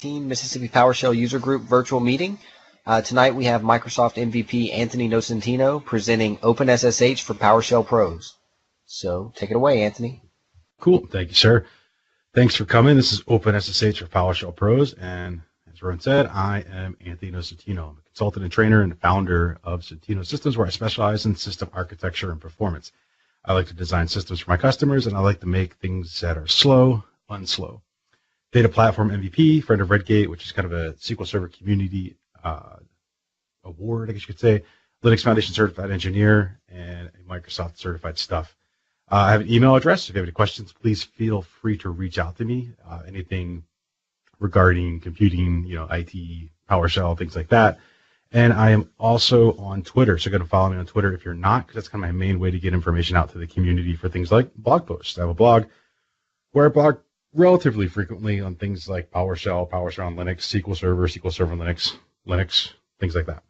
2019 Mississippi PowerShell User Group virtual meeting. Tonight we have Microsoft MVP Anthony Nocentino presenting OpenSSH for PowerShell Pros. So take it away, Anthony. Cool. Thank you, sir. Thanks for coming. This is OpenSSH for PowerShell Pros, and as Ron said, I am Anthony Nocentino. I'm a consultant and trainer and founder of Centino Systems, where I specialize in system architecture and performance. I like to design systems for my customers, and I like to make things that are slow, unslow. Data Platform MVP, friend of Redgate, which is kind of a SQL Server community award, I guess you could say. Linux Foundation certified engineer, and a Microsoft certified stuff. I have an email address. If you have any questions, please feel free to reach out to me. Anything regarding computing, IT, PowerShell, things like that. And I am also on Twitter, so go to follow me on Twitter if you're not, because that's kind of my main way to get information out to the community for things like blog posts. I have a blog where I blog relatively frequently on things like PowerShell, PowerShell on Linux, SQL Server on Linux, things like that.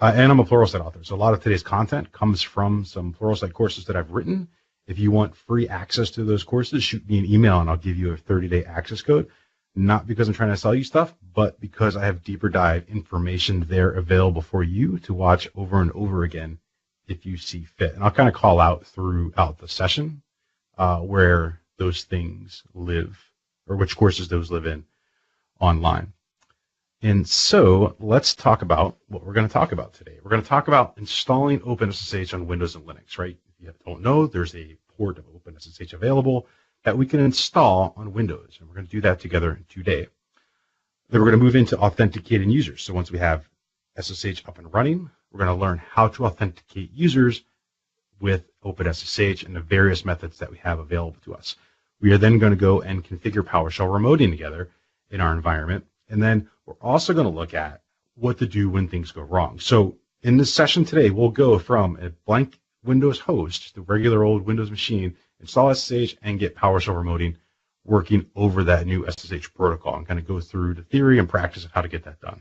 And I'm a Pluralsight author, so a lot of today's content comes from some Pluralsight courses that I've written. If you want free access to those courses, shoot me an email and I'll give you a 30-day access code. Not because I'm trying to sell you stuff, but because I have deeper dive information there available for you to watch over and over again if you see fit. And I'll kind of call out throughout the session where those things live, or which courses those live in online. And so let's talk about what we're going to talk about today. We're going to talk about installing OpenSSH on Windows and Linux, right? If you don't know, there's a port of OpenSSH available that we can install on Windows. And we're going to do that together today. Then we're going to move into authenticating users. So once we have SSH up and running, we're going to learn how to authenticate users with OpenSSH and the various methods that we have available to us. We are then going to go and configure PowerShell remoting together in our environment. And then we're also going to look at what to do when things go wrong. So in this session today, we'll go from a blank Windows host, the regular old Windows machine, install SSH, and get PowerShell remoting working over that new SSH protocol. I'm going to go through the theory and practice of how to get that done.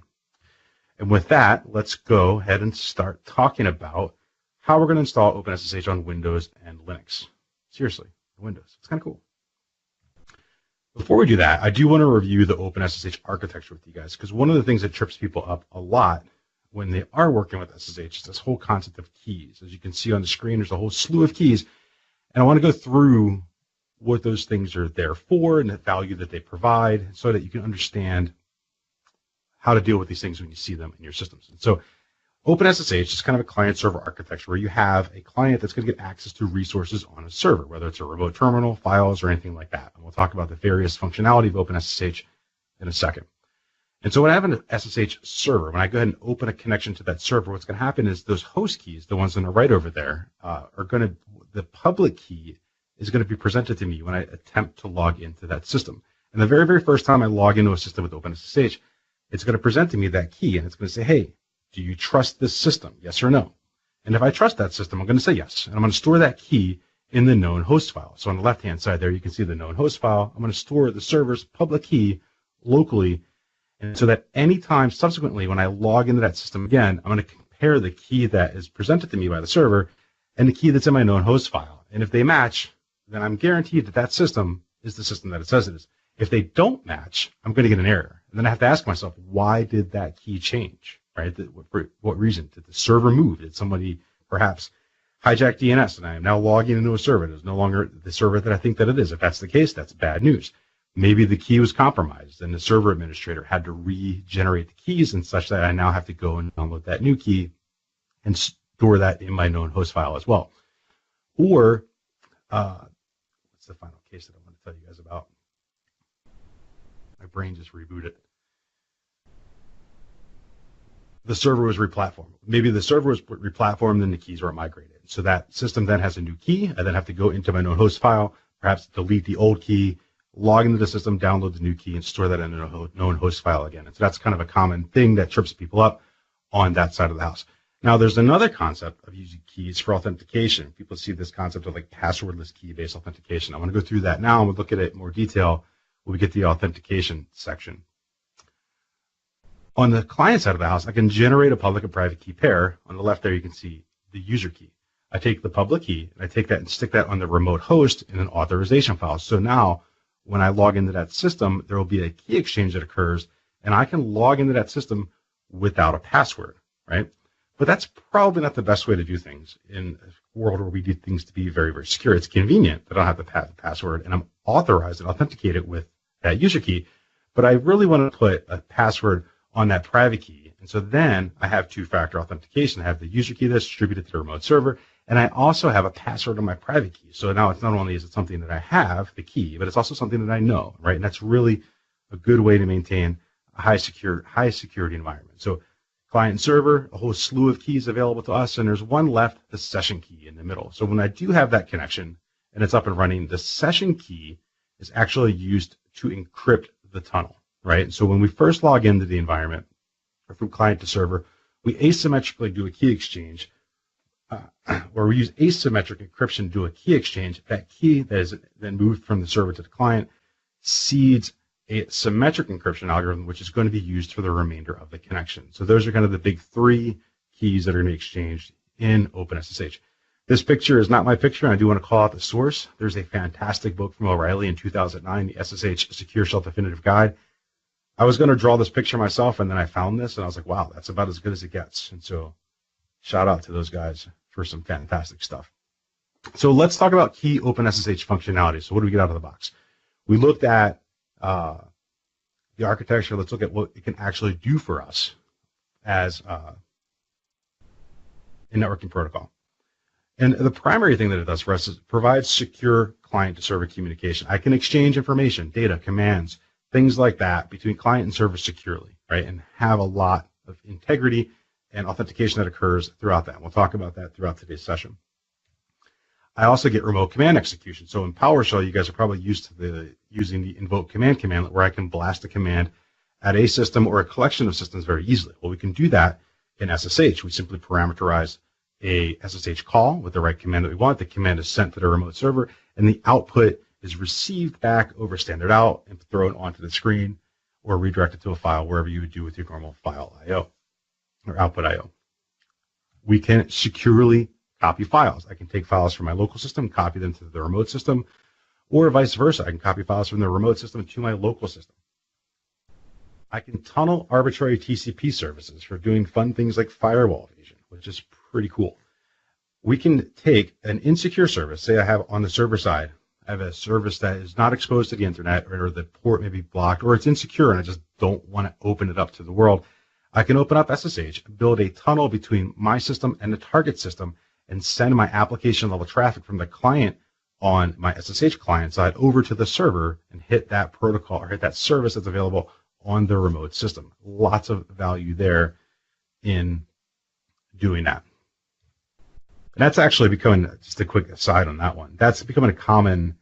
And with that, let's go ahead and start talking about how we're going to install OpenSSH on Windows and Linux. Seriously, Windows. It's kind of cool. Before we do that, I do want to review the OpenSSH architecture with you guys, because one of the things that trips people up a lot when they are working with SSH is this whole concept of keys. As you can see on the screen, there's a whole slew of keys, and I want to go through what those things are there for and the value that they provide so that you can understand how to deal with these things when you see them in your systems. And so OpenSSH is kind of a client-server architecture where you have a client that's going to get access to resources on a server, whether it's a remote terminal, files, or anything like that. And we'll talk about the various functionality of OpenSSH in a second. And so when I have an SSH server, when I go ahead and open a connection to that server, what's going to happen is those host keys, the ones on the right over there, the public key is going to be presented to me when I attempt to log into that system. And the very, very first time I log into a system with OpenSSH, it's going to present to me that key, and it's going to say, hey, do you trust this system? Yes or no? And if I trust that system, I'm going to say yes. And I'm going to store that key in the known host file. So on the left-hand side there, you can see the known host file. I'm going to store the server's public key locally, and so that anytime subsequently when I log into that system again, I'm going to compare the key that is presented to me by the server and the key that's in my known host file. And if they match, then I'm guaranteed that that system is the system that it says it is. If they don't match, I'm going to get an error. And then I have to ask myself, why did that key change? Right? For what reason? Did the server move? Did somebody perhaps hijack DNS and I am now logging into a server? It is no longer the server that I think that it is. If that's the case, that's bad news. Maybe the key was compromised and the server administrator had to regenerate the keys and such that I now have to go and download that new key and store that in my known host file as well. Or, what's the final case that I want to tell you guys about? My brain just rebooted. The server was replatformed. Maybe the server was replatformed and the keys were migrated. So that system then has a new key. I then have to go into my known host file, perhaps delete the old key, log into the system, download the new key, and store that in a known host file again. And so that's kind of a common thing that trips people up on that side of the house. Now, there's another concept of using keys for authentication. People see this concept of like passwordless key-based authentication. I want to go through that now, and we'll look at it in more detail when we get to the authentication section. On the client side of the house, I can generate a public and private key pair. On the left there, you can see the user key. I take the public key, and I take that and stick that on the remote host in an authorization file. So now, when I log into that system, there will be a key exchange that occurs, and I can log into that system without a password, right? But that's probably not the best way to do things in a world where we need things to be very, very secure. It's convenient that I don't have to have the password, and I'm authorized and authenticated with that user key, but I really want to put a password on that private key. And so then I have two-factor authentication. I have the user key that's distributed to the remote server, and I also have a password on my private key. So now it's not only is it something that I have, the key, but it's also something that I know, right? And that's really a good way to maintain a high security environment. So client and server, a whole slew of keys available to us, and there's one left, the session key in the middle. So when I do have that connection and it's up and running, the session key is actually used to encrypt the tunnel, right? So when we first log into the environment, or from client to server, we asymmetrically do a key exchange, or we use asymmetric encryption to do a key exchange. That key that is then moved from the server to the client seeds a symmetric encryption algorithm, which is going to be used for the remainder of the connection. So those are kind of the big three keys that are going to be exchanged in OpenSSH. This picture is not my picture, and I do want to call out the source. There's a fantastic book from O'Reilly in 2009, the SSH Secure Shell Definitive Guide. I was going to draw this picture myself, and then I found this, and I was like, wow, that's about as good as it gets. And so shout out to those guys for some fantastic stuff. So let's talk about key OpenSSH functionality. So what do we get out of the box? We looked at the architecture. Let's look at what it can actually do for us as a networking protocol. And the primary thing that it does for us is provides secure client-to-server communication. I can exchange information, data, commands, things like that between client and server securely, right? And have a lot of integrity and authentication that occurs throughout that. We'll talk about that throughout today's session. I also get remote command execution. So in PowerShell, you guys are probably used to using the invoke command where I can blast a command at a system or a collection of systems very easily. Well, we can do that in SSH. We simply parameterize a SSH call with the right command that we want. The command is sent to the remote server, and the output is received back over standard out and thrown onto the screen or redirected to a file wherever you would do with your normal file I/O or output I/O. We can securely copy files. I can take files from my local system, copy them to the remote system, or vice versa. I can copy files from the remote system to my local system. I can tunnel arbitrary TCP services for doing fun things like firewall evasion, which is pretty cool. We can take an insecure service, say I have on the server side, I have a service that is not exposed to the internet, or the port may be blocked, or it's insecure and I just don't want to open it up to the world. I can open up SSH, build a tunnel between my system and the target system, and send my application level traffic from the client on my SSH client side over to the server and hit that protocol or hit that service that's available on the remote system. Lots of value there in doing that. And that's actually becoming, just a quick aside on that one, that's becoming a common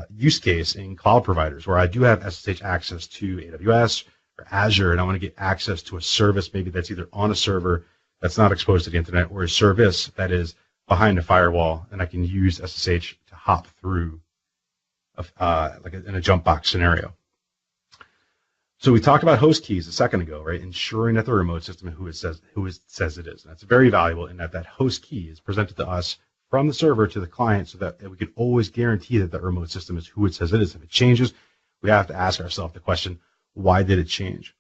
use case in cloud providers where I do have SSH access to AWS or Azure, and I want to get access to a service maybe that's either on a server that's not exposed to the internet or a service that is behind a firewall, and I can use SSH to hop through in a jump box scenario. So we talked about host keys a second ago, right? Ensuring that the remote system who it says it is. And that's very valuable in that host key is presented to us from the server to the client so that we can always guarantee that the remote system is who it says it is. If it changes, we have to ask ourselves the question, why did it change?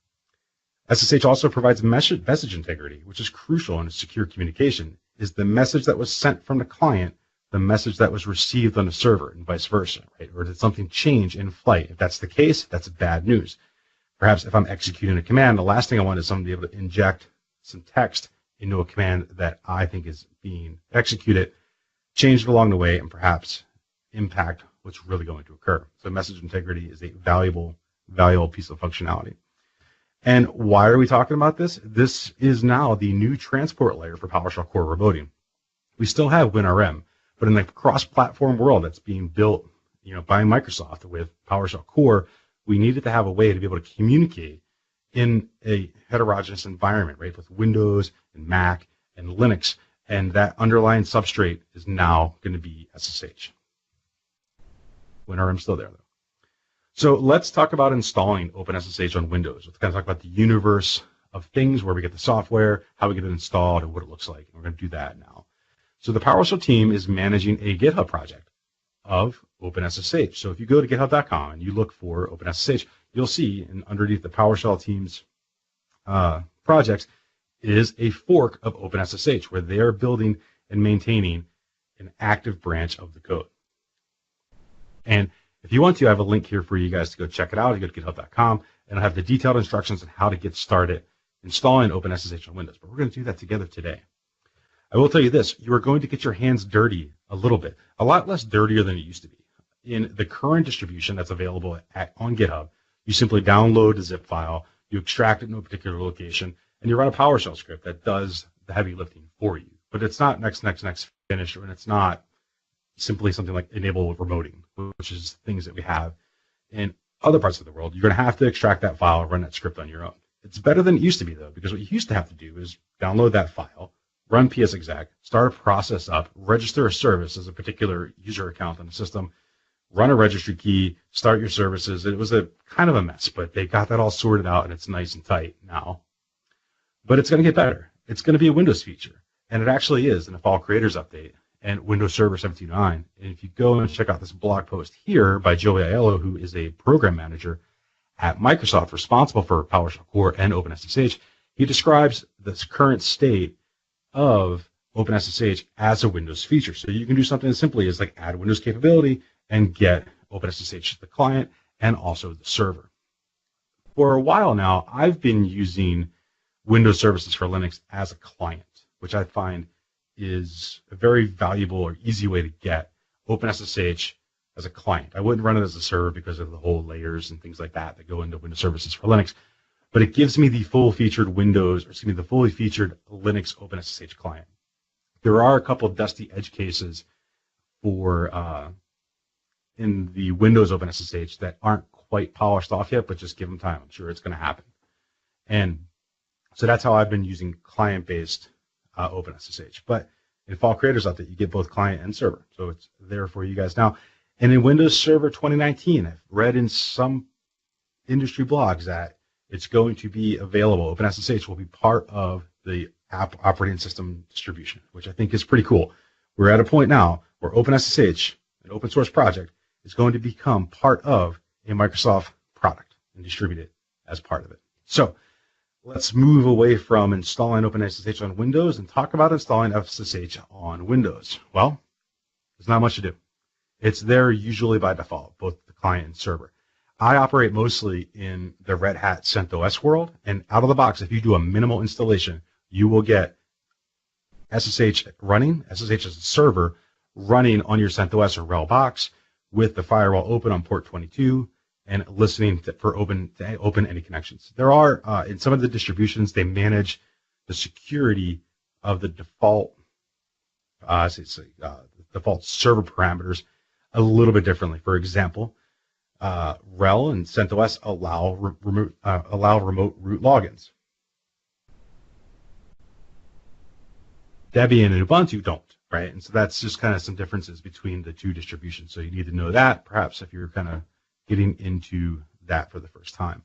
SSH also provides message integrity, which is crucial in a secure communication. Is the message that was sent from the client the message that was received on the server and vice versa, right? Or did something change in flight? If that's the case, that's bad news. Perhaps if I'm executing a command, the last thing I want is someone to be able to inject some text into a command that I think is being executed, change it along the way, and perhaps impact what's really going to occur. So message integrity is a valuable piece of functionality. And why are we talking about this? This is now the new transport layer for PowerShell core remoting. We still have WinRM, but in the cross-platform world that's being built, by Microsoft with PowerShell core, we needed to have a way to be able to communicate in a heterogeneous environment, right, with Windows and Mac and Linux, and that underlying substrate is now going to be SSH. WinRM's still there, though. So let's talk about installing OpenSSH on Windows. Let's kind of talk about the universe of things, where we get the software, how we get it installed, and what it looks like. And we're going to do that now. So the PowerShell team is managing a GitHub project of OpenSSH. So if you go to github.com and you look for OpenSSH, you'll see underneath the PowerShell team's projects is a fork of OpenSSH where they are building and maintaining an active branch of the code. And if you want to, I have a link here for you guys to go check it out. You go to github.com, and I'll have the detailed instructions on how to get started installing OpenSSH on Windows. But we're going to do that together today. I will tell you this, you are going to get your hands dirty a little bit, a lot less dirtier than it used to be. In the current distribution that's available on GitHub, you simply download a zip file, you extract it in a particular location, and you run a PowerShell script that does the heavy lifting for you. But it's not next, finish, and it's not simply something like enable remoting, which is things that we have in other parts of the world. You're going to have to extract that file and run that script on your own. It's better than it used to be, though, because what you used to have to do is download that file, run psexec, start a process up, register a service as a particular user account on the system, run a registry key, start your services. It was a kind of a mess, but they got that all sorted out, and it's nice and tight now. But it's going to get better. It's going to be a Windows feature, and it actually is in the Fall Creators Update and Windows Server 17.9. And if you go and check out this blog post here by Joey Aiello, who is a program manager at Microsoft responsible for PowerShell Core and OpenSSH, he describes this current state of OpenSSH as a Windows feature. So you can do something as simply as like add Windows capability and get OpenSSH to the client and also the server. For a while now, I've been using Windows Services for Linux as a client, which I find is a very valuable or easy way to get OpenSSH as a client. I wouldn't run it as a server because of the whole layers and things like that that go into Windows Services for Linux, but it gives me the fully featured Linux OpenSSH client. There are a couple of dusty edge cases for in the Windows OpenSSH that aren't quite polished off yet, but just give them time. I'm sure it's going to happen. And so that's how I've been using client-based OpenSSH. But in Fall Creators Update, you get both client and server. So it's there for you guys now. And in Windows Server 2019, I've read in some industry blogs that it's going to be available. OpenSSH will be part of the app operating system distribution, which I think is pretty cool. We're at a point now where OpenSSH, an open source project, is going to become part of a Microsoft product and distributed as part of it. So let's move away from installing OpenSSH on Windows and talk about installing SSH on Windows. Well, there's not much to do. It's there usually by default, both the client and server. I operate mostly in the Red Hat CentOS world, and out of the box, if you do a minimal installation, you will get SSH running, SSH as a server, running on your CentOS or RHEL box with the firewall open on port 22 and listening for open any connections. There are, in some of the distributions, they manage the security of the default default server parameters a little bit differently. For example, RHEL and CentOS allow remote root logins. Debian and Ubuntu don't, right? And so that's just kind of some differences between the two distributions. So you need to know that, perhaps, if you're kind of getting into that for the first time.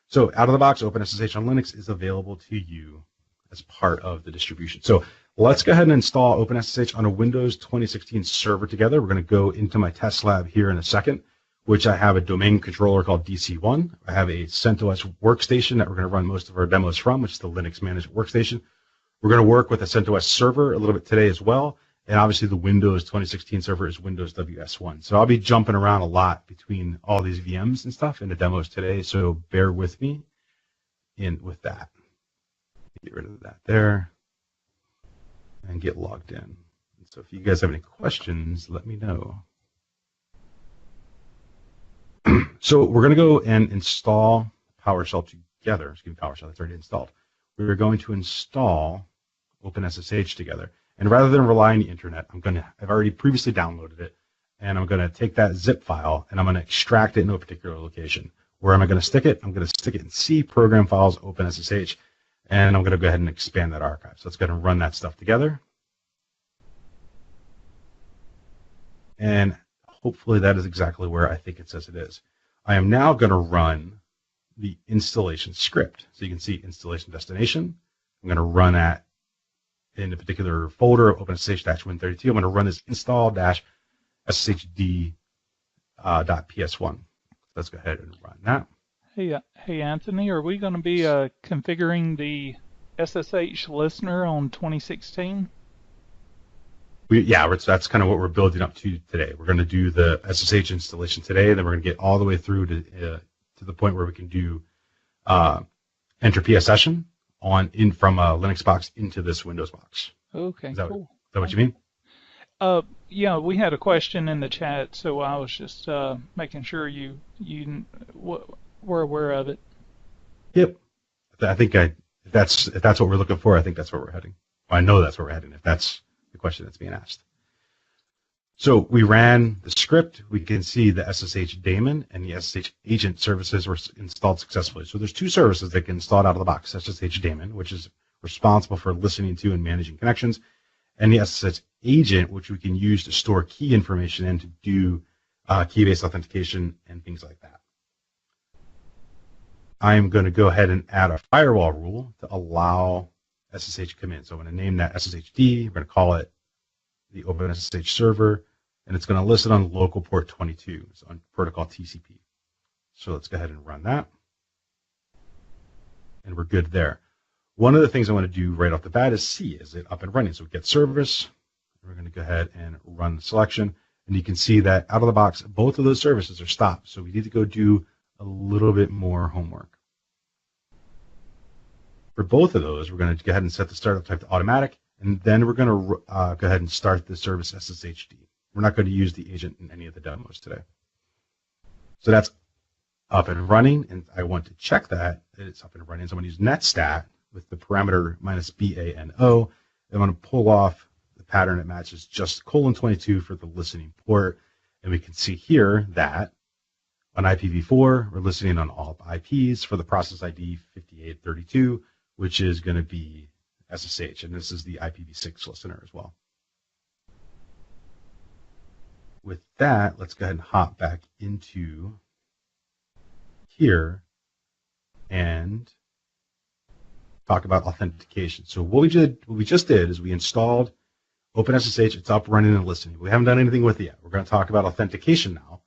So out of the box, OpenSSH on Linux is available to you as part of the distribution. So let's go ahead and install OpenSSH on a Windows 2016 server together. We're going to go into my test lab here in a second, which I have a domain controller called DC1. I have a CentOS workstation that we're going to run most of our demos from, which is the Linux management workstation. We're going to work with a CentOS server a little bit today as well. And obviously the Windows 2016 server is Windows WS1. So I'll be jumping around a lot between all these VMs and stuff in the demos today. So bear with me with that. Get rid of that there and get logged in. So if you guys have any questions, let me know. So we're going to go and install PowerShell together. Excuse me, PowerShell, that's already installed. We're going to install OpenSSH together. And rather than rely on the internet, I've already previously downloaded it, and I'm going to take that zip file and I'm going to extract it in a particular location. Where am I going to stick it? I'm going to stick it in C, Program Files, OpenSSH, and I'm going to go ahead and expand that archive. So let's go ahead and run that stuff together. And hopefully that is exactly where I think it says it is. I am now going to run the installation script. So you can see installation destination. I'm going to run that in a particular folder, OpenSSH-Win32. I'm going to run this install-sshd.ps1. Let's go ahead and run that. Hey, Anthony, are we going to be configuring the SSH listener on 2016? That's kind of what we're building up to today. We're going to do the SSH installation today, and then we're going to get all the way through to the point where we can do entropy a session from a Linux box into this Windows box. Okay, cool. Is that what you mean? Yeah, we had a question in the chat, so I was just making sure you were aware of it. Yep. I think if that's what we're looking for, I think that's where we're heading. Well, I know that's where we're heading if that's the question that's being asked. So we ran the script. We can see the SSH daemon and the SSH agent services were installed successfully. So there's two services that get installed out of the box: SSH daemon, which is responsible for listening to and managing connections, and the SSH agent, which we can use to store key information and to do key-based authentication and things like that. I'm going to go ahead and add a firewall rule to allow SSH to come in. So I'm going to name that SSHD. We're going to call it the OpenSSH server, and it's going to list it on local port 22, so on protocol TCP. So let's go ahead and run that, and we're good there. One of the things I want to do right off the bat is see, is it up and running? So we get service. We're going to go ahead and run the selection, and you can see that out of the box, both of those services are stopped. So we need to go do a little bit more homework. For both of those, we're going to go ahead and set the startup type to automatic, and then we're going to go ahead and start the service SSHD. We're not going to use the agent in any of the demos today. So that's up and running, and I want to check that it's up and running. So I'm going to use netstat with the parameter -BANO. I'm going to pull off the pattern that matches just :22 for the listening port, and we can see here that on IPv4, we're listening on all IPs for the process ID 5832, which is going to be SSH, and this is the IPv6 listener as well. With that, let's go ahead and hop back into here and talk about authentication. So what we just did is we installed OpenSSH. It's up, running, and listening. We haven't done anything with it yet. We're going to talk about authentication now,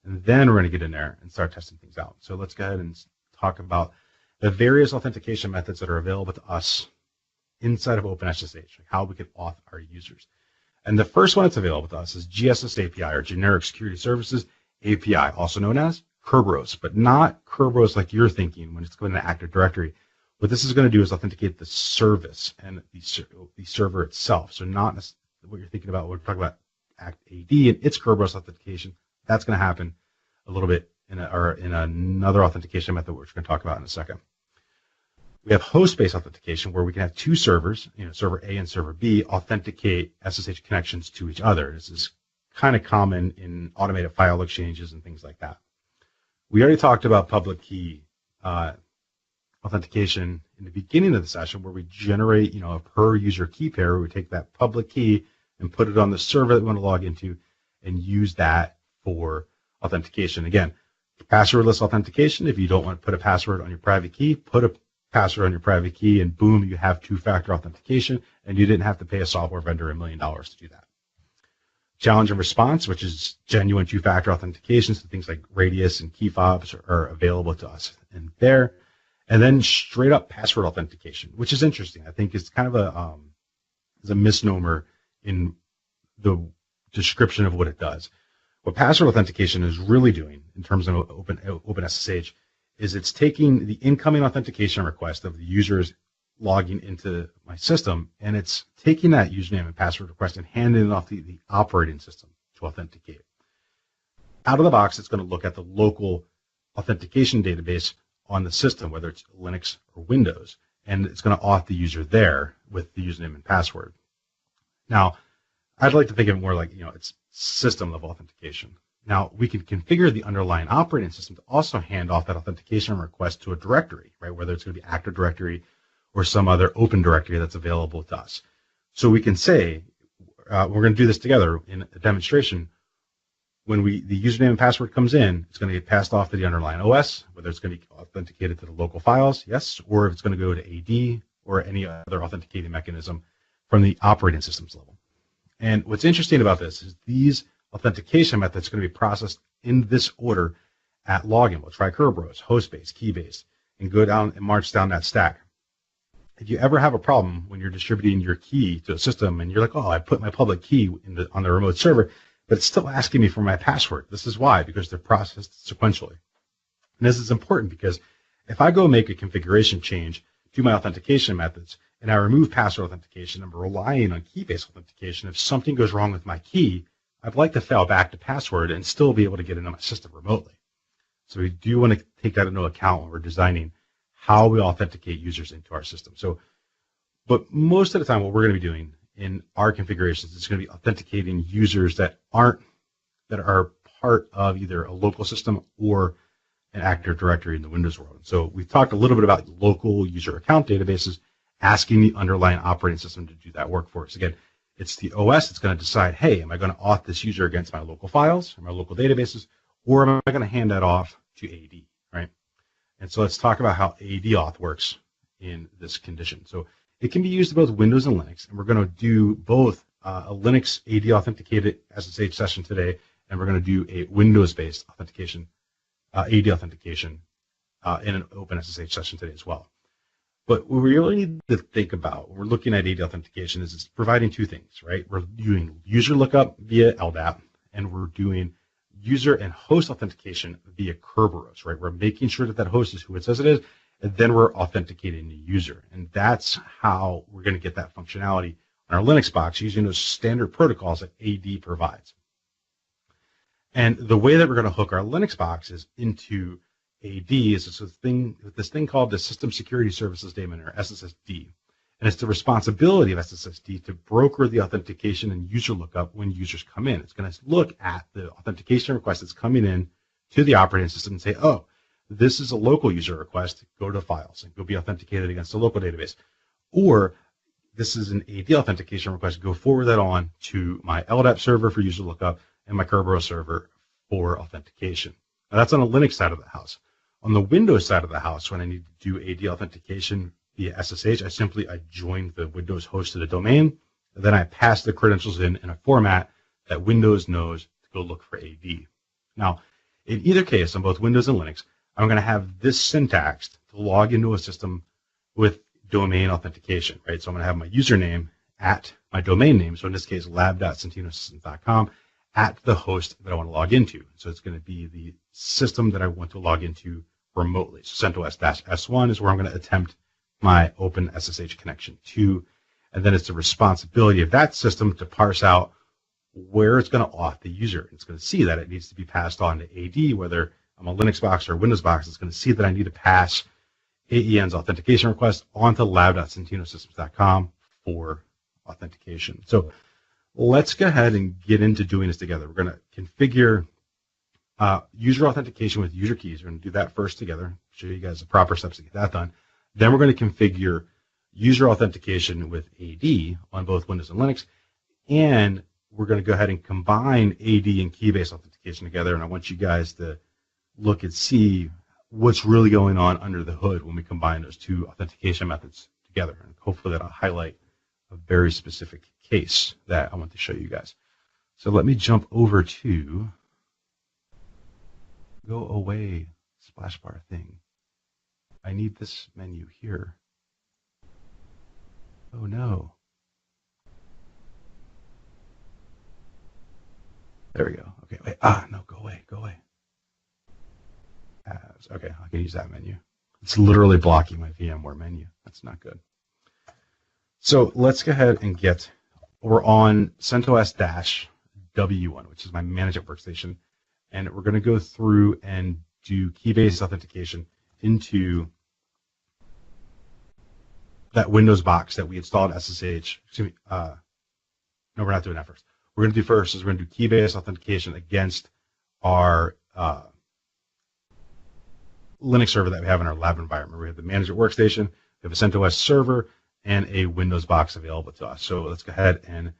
and then we're going to get in there and start testing things out. So let's go ahead and talk about the various authentication methods that are available to us inside of OpenSSH, like how we can auth our users. And the first one that's available to us is GSS API, or Generic Security Services API, also known as Kerberos, but not Kerberos like you're thinking when it's going to Active Directory. What this is going to do is authenticate the service and the server itself. So not what you're thinking about when we're talking about Act AD and its Kerberos authentication. That's going to happen a little bit in another authentication method, which we're going to talk about in a second. We have host-based authentication, where we can have two servers, server A and server B, authenticate SSH connections to each other. This is kind of common in automated file exchanges and things like that. We already talked about public key authentication in the beginning of the session, where we generate, a per user key pair, where we take that public key and put it on the server that we want to log into and use that for authentication. Again, passwordless authentication. If you don't want to put a password on your private key, put a password on your private key, and boom, you have two-factor authentication, and you didn't have to pay a software vendor $1 million to do that. Challenge and response, which is genuine two-factor authentication, so things like Radius and key fobs are available to us in there. And then straight up password authentication, which is interesting. I think it's kind of a misnomer in the description of what it does. What password authentication is really doing in terms of OpenSSH is it's taking the incoming authentication request of the users logging into my system, and it's taking that username and password request and handing it off to the operating system to authenticate. Out of the box, it's going to look at the local authentication database on the system, whether it's Linux or Windows, and it's going to auth the user there with the username and password. Now, I'd like to think of it more like, it's system level authentication. Now, we can configure the underlying operating system to also hand off that authentication request to a directory, right? Whether it's going to be Active Directory or some other open directory that's available to us. So we can say, we're going to do this together in a demonstration. When the username and password comes in, it's going to get passed off to the underlying OS, whether it's going to be authenticated to the local files, yes, or if it's going to go to AD or any other authenticating mechanism from the operating systems level. And what's interesting about this is these authentication methods are going to be processed in this order at login. We'll try Kerberos, host-based, key-based, and go down and march down that stack. If you ever have a problem when you're distributing your key to a system and you're like, oh, I put my public key on the remote server, but it's still asking me for my password. This is why, because they're processed sequentially. And this is important because if I go make a configuration change to my authentication methods and I remove password authentication, I'm relying on key-based authentication. If something goes wrong with my key, I'd like to fail back to password and still be able to get into my system remotely. So we do want to take that into account when we're designing how we authenticate users into our system. But most of the time, what we're going to be doing in our configurations is going to be authenticating users that are part of either a local system or an Active Directory in the Windows world. So we've talked a little bit about local user account databases, asking the underlying operating system to do that work for us. Again, it's the OS that's going to decide, hey, am I going to auth this user against my local files or my local databases, or am I going to hand that off to AD, right? And so let's talk about how AD auth works in this condition. So it can be used to both Windows and Linux, and we're going to do both a Linux AD authenticated SSH session today, and we're going to do a Windows-based authentication, AD authentication in an OpenSSH session today as well. But what we really need to think about when we're looking at AD authentication is it's providing two things, right? We're doing user lookup via LDAP, and we're doing user and host authentication via Kerberos, right? We're making sure that that host is who it says it is, and then we're authenticating the user. And that's how we're going to get that functionality on our Linux box using those standard protocols that AD provides. And the way that we're going to hook our Linux boxes into AD is this thing called the System Security Services Daemon, or SSSD. And it's the responsibility of SSSD to broker the authentication and user lookup when users come in. It's going to look at the authentication request that's coming in to the operating system and say, oh, this is a local user request, go to files and go be authenticated against a local database. Or this is an AD authentication request, go forward that on to my LDAP server for user lookup and my Kerberos server for authentication. Now that's on the Linux side of the house. On the Windows side of the house, when I need to do AD authentication via SSH, I join the Windows host to the domain, and then I pass the credentials in a format that Windows knows to go look for AD. Now, in either case, on both Windows and Linux, I'm going to have this syntax to log into a system with domain authentication, right? So I'm going to have my username at my domain name, so in this case, lab.centinosystems.com, at the host that I want to log into. So it's going to be the system that I want to log into remotely. So CentOS-S1 is where I'm going to attempt my OpenSSH connection to, and then it's the responsibility of that system to parse out where it's going to auth the user. It's going to see that it needs to be passed on to AD, whether I'm a Linux box or a Windows box. It's going to see that I need to pass AEN's authentication request onto lab.centinosystems.com for authentication. So let's go ahead and get into doing this together. We're going to configure user authentication with user keys. We're going to do that first together, show you guys the proper steps to get that done. Then we're going to configure user authentication with AD on both Windows and Linux, and we're going to go ahead and combine AD and key-based authentication together, and I want you guys to look and see what's really going on under the hood when we combine those two authentication methods together, and hopefully that'll highlight a very specific case that I want to show you guys. So let me jump over to go away splash bar thing. I need this menu here. Oh no. There we go. Okay, wait. No, go away, go away. Okay, I can use that menu. It's literally blocking my VMware menu. That's not good. So let's go ahead and we're on CentOS-W1, which is my management workstation, and we're going to go through and do key-based authentication into that Windows box that we installed SSH. Excuse me. No, we're not doing that first. We're going to do first is we're going to do key-based authentication against our Linux server that we have in our lab environment. We have the management workstation, we have a CentOS server, and a Windows box available to us. So let's go ahead and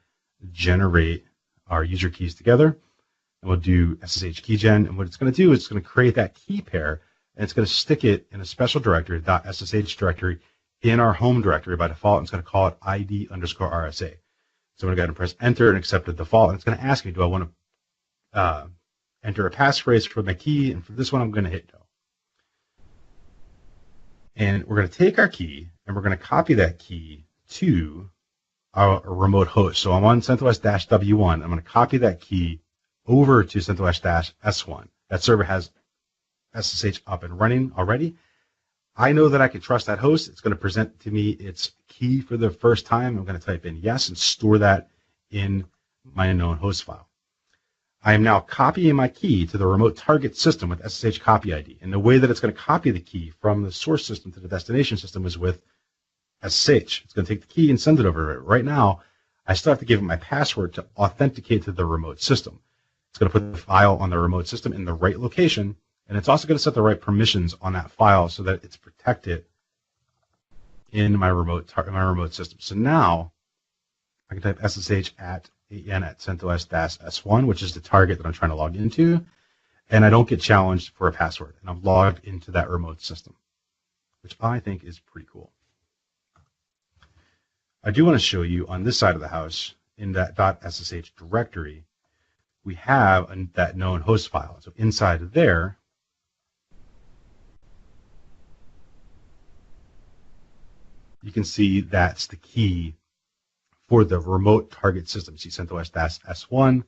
generate our user keys together, and we'll do SSH keygen. And what it's going to do is it's going to create that key pair, and it's going to stick it in a special directory, .ssh directory, in our home directory by default, and it's going to call it ID_RSA. So I'm going to go ahead and press enter and accept the default, and it's going to ask me, do I want to enter a passphrase for my key, and for this one, I'm going to hit go. And we're going to take our key, and we're going to copy that key to our remote host. So I'm on CentOS-W1. I'm going to copy that key over to CentOS-S1. That server has SSH up and running already. I know that I can trust that host. It's going to present to me its key for the first time. I'm going to type in yes and store that in my known host file. I am now copying my key to the remote target system with SSH copy ID. And the way that it's going to copy the key from the source system to the destination system is with SSH. It's going to take the key and send it over. Right now, I still have to give it my password to authenticate to the remote system. It's going to put the file on the remote system in the right location, and it's also going to set the right permissions on that file so that it's protected in my remote system. So now I can type SSH at CentOS-S1, which is the target that I'm trying to log into, and I don't get challenged for a password, and I'm logged into that remote system, which I think is pretty cool. I do want to show you on this side of the house, in that .ssh directory, we have that known host file. So inside there, you can see that's the key for the remote target system. You see CentOS-S1,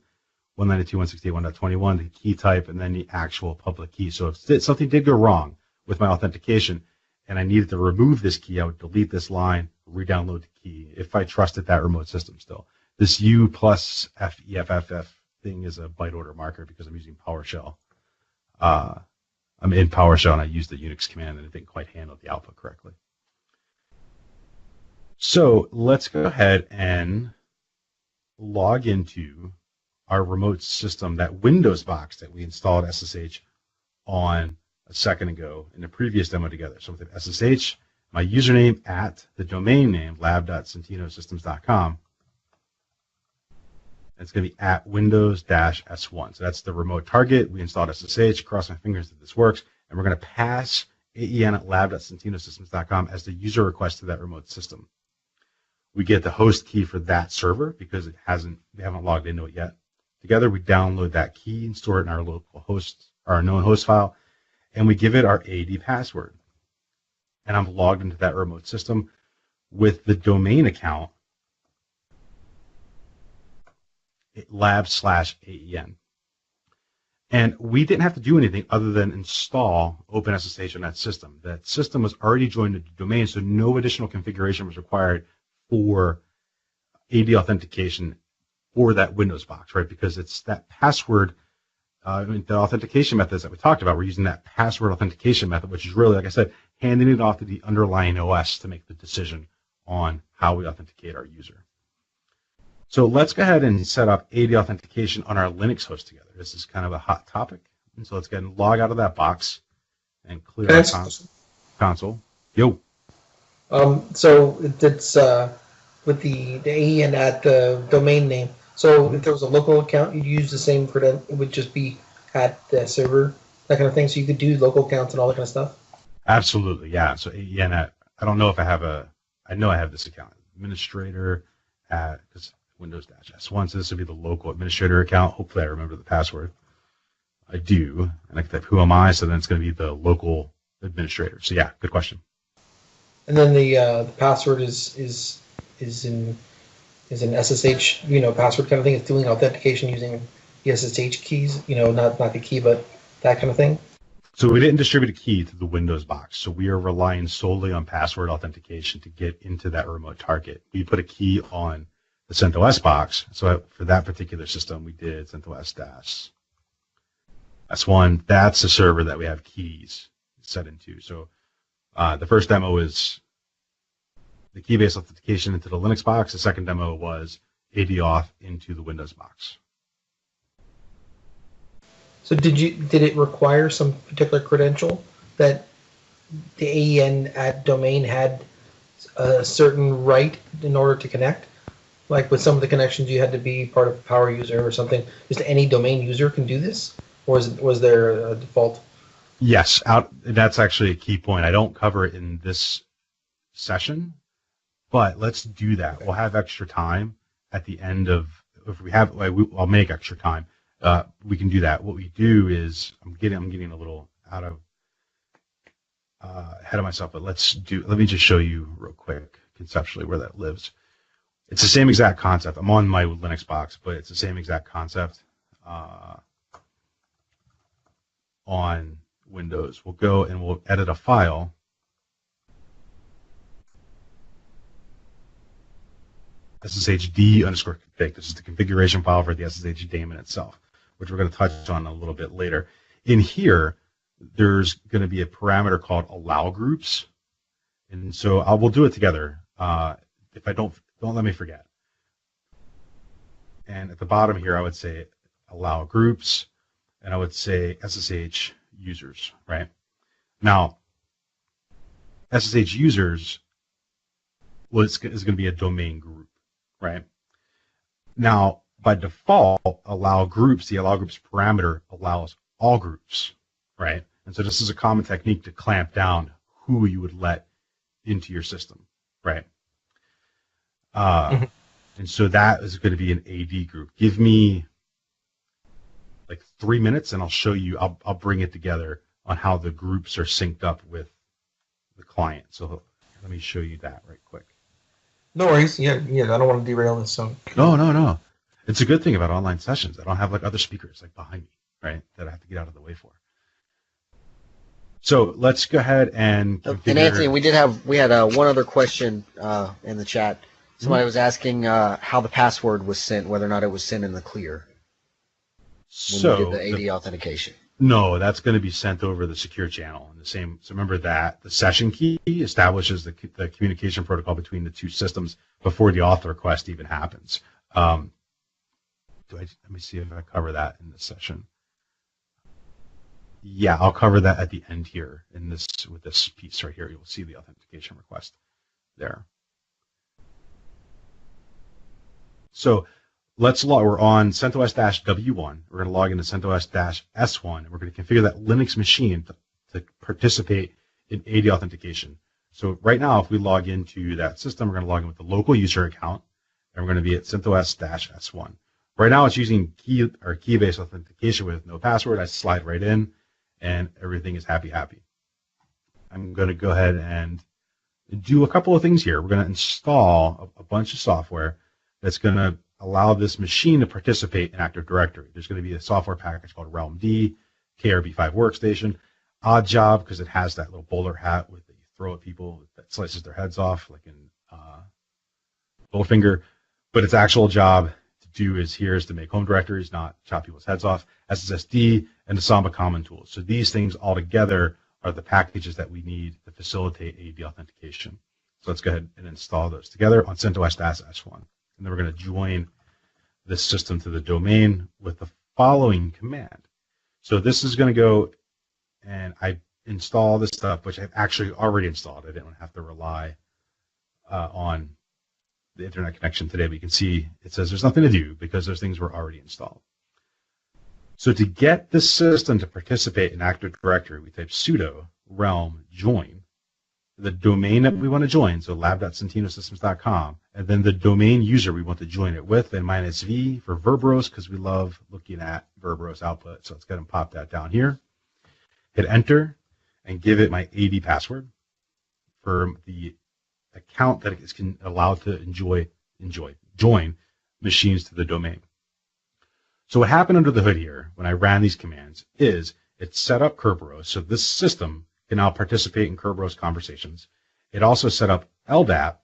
192.168.1.21, the key type, and then the actual public key. So if something did go wrong with my authentication and I needed to remove this key, I would delete this line, re-download the key, if I trusted that remote system still. This U plus FEFFF thing is a byte order marker because I'm using PowerShell. I'm in PowerShell and I used the Unix command and it didn't quite handle the output correctly. So let's go ahead and log into our remote system, that Windows box that we installed SSH on a second ago in the previous demo together. So with SSH, my username at the domain name, lab.centinosystems.com. It's going to be at Windows-S1. So that's the remote target. We installed SSH, cross my fingers that this works, and we're going to pass AEN at lab.centinosystems.com as the user request to that remote system. We get the host key for that server because we haven't logged into it yet. Together, we download that key and store it in our local host, our known host file, and we give it our AD password. And I'm logged into that remote system with the domain account lab/AEN. And we didn't have to do anything other than install OpenSSH on that system. That system was already joined to the domain, so no additional configuration was required for AD authentication for that Windows box, right? Because it's that password, the authentication methods that we talked about, we're using that password authentication method, which is really, like I said, handing it off to the underlying OS to make the decision on how we authenticate our user. So let's go ahead and set up AD authentication on our Linux host together. This is kind of a hot topic. And so let's go ahead and log out of that box and clear our console. Yo. So it's with the AEN at the domain name. So if there was a local account, you'd use the same credential. It would just be at the server, that kind of thing. So you could do local accounts and all that kind of stuff. Absolutely, yeah. So AEN at, I don't know if I have I know I have this account, administrator at Windows-S1. So this would be the local administrator account. Hopefully I remember the password. I do, and I can type who am I, so then it's going to be the local administrator. So yeah, good question. And then the password is in SSH, password kind of thing. It's doing authentication using the SSH keys, not the key, but that kind of thing. So we didn't distribute a key to the Windows box. So we are relying solely on password authentication to get into that remote target. We put a key on the CentOS box. So for that particular system, we did CentOS-S1. That's the server that we have keys set into. So the first demo is the key-based authentication into the Linux box. The second demo was AD auth into the Windows box. So did it require some particular credential that the AEN at domain had a certain right in order to connect? Like with some of the connections, you had to be part of a power user or something. Just any domain user can do this, or was there a default? Yes, that's actually a key point. I don't cover it in this session, but let's do that. Okay. We'll have extra time at the end of, if we have, I'll make extra time we can do that. What we do is, I'm getting a little out of ahead of myself, but let me just show you real quick conceptually where that lives. It's the same exact concept. I'm on my Linux box, but it's the same exact concept on Windows. We'll go and we'll edit a file. sshd_config. This is the configuration file for the SSH daemon itself, which we're going to touch on a little bit later. In here, there's going to be a parameter called allow groups, and so we'll do it together. If I don't let me forget. And at the bottom here, I would say allow groups, and I would say SSH users. Right now, SSH users is going to be a domain group. Right now, by default, allow groups. The allow groups parameter allows all groups. Right, and so this is a common technique to clamp down who you would let into your system. Right. And so that is going to be an AD group. Give me like 3 minutes, and I'll show you. I'll bring it together on how the groups are synced up with the client. So let me show you that right quick. No worries. Yeah. I don't want to derail this. So No. It's a good thing about online sessions. I don't have like other speakers like behind me, right, that I have to get out of the way for. So let's go ahead and configure. And Anthony, we had one other question in the chat. Somebody was asking how the password was sent, whether or not it was sent in the clear when you did the AD authentication. No, that's going to be sent over the secure channel. In the same. So remember that the session key establishes the communication protocol between the two systems before the auth request even happens. Let me see if I cover that in this session. Yeah, I'll cover that at the end here with this piece right here. You'll see the authentication request there. So we're on CentOS-W1. We're going to log into CentOS-S1, and we're going to configure that Linux machine to participate in AD authentication. So right now, if we log into that system, we're going to log in with the local user account, and we're going to be at CentOS-S1. Right now, it's using key-based authentication with no password. I slide right in, and everything is happy. I'm going to go ahead and do a couple of things here. We're going to install a bunch of software that's going to allow this machine to participate in Active Directory. There's going to be a software package called realmd, KRB5 workstation, odd job because it has that little bowler hat that you throw at people that slices their heads off like in Bowfinger. But its actual job to do is to make home directories, not chop people's heads off, SSD, and the Samba common tools. So these things all together are the packages that we need to facilitate AD authentication. So let's go ahead and install those together on CentOS-S1. And then we're going to join this system to the domain with the following command. So this is going to go and I install this stuff, which I've actually already installed. I didn't have to rely on the internet connection today, but you can see it says there's nothing to do because those things were already installed. So to get the system to participate in Active Directory, we type sudo realm join the domain that we want to join, so lab.centinosystems.com, and then the domain user we want to join it with, and -v for Verbros, because we love looking at Verbros output. So let's go ahead and pop that down here. Hit enter, and give it my AD password for the account that is allowed to join machines to the domain. So what happened under the hood here when I ran these commands is it set up Kerberos, so this system can now participate in Kerberos conversations. It also set up LDAP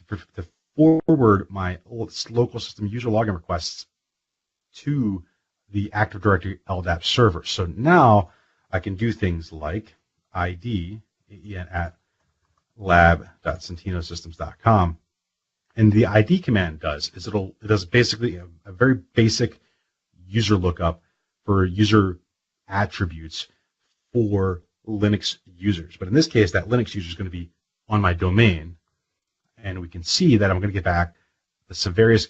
to forward my local system user login requests to the Active Directory LDAP server. So now I can do things like ID at lab.centinosystems.com. And the ID command does basically a very basic user lookup for user attributes for Linux users. But in this case, that Linux user is going to be on my domain. And we can see that I'm going to get back some various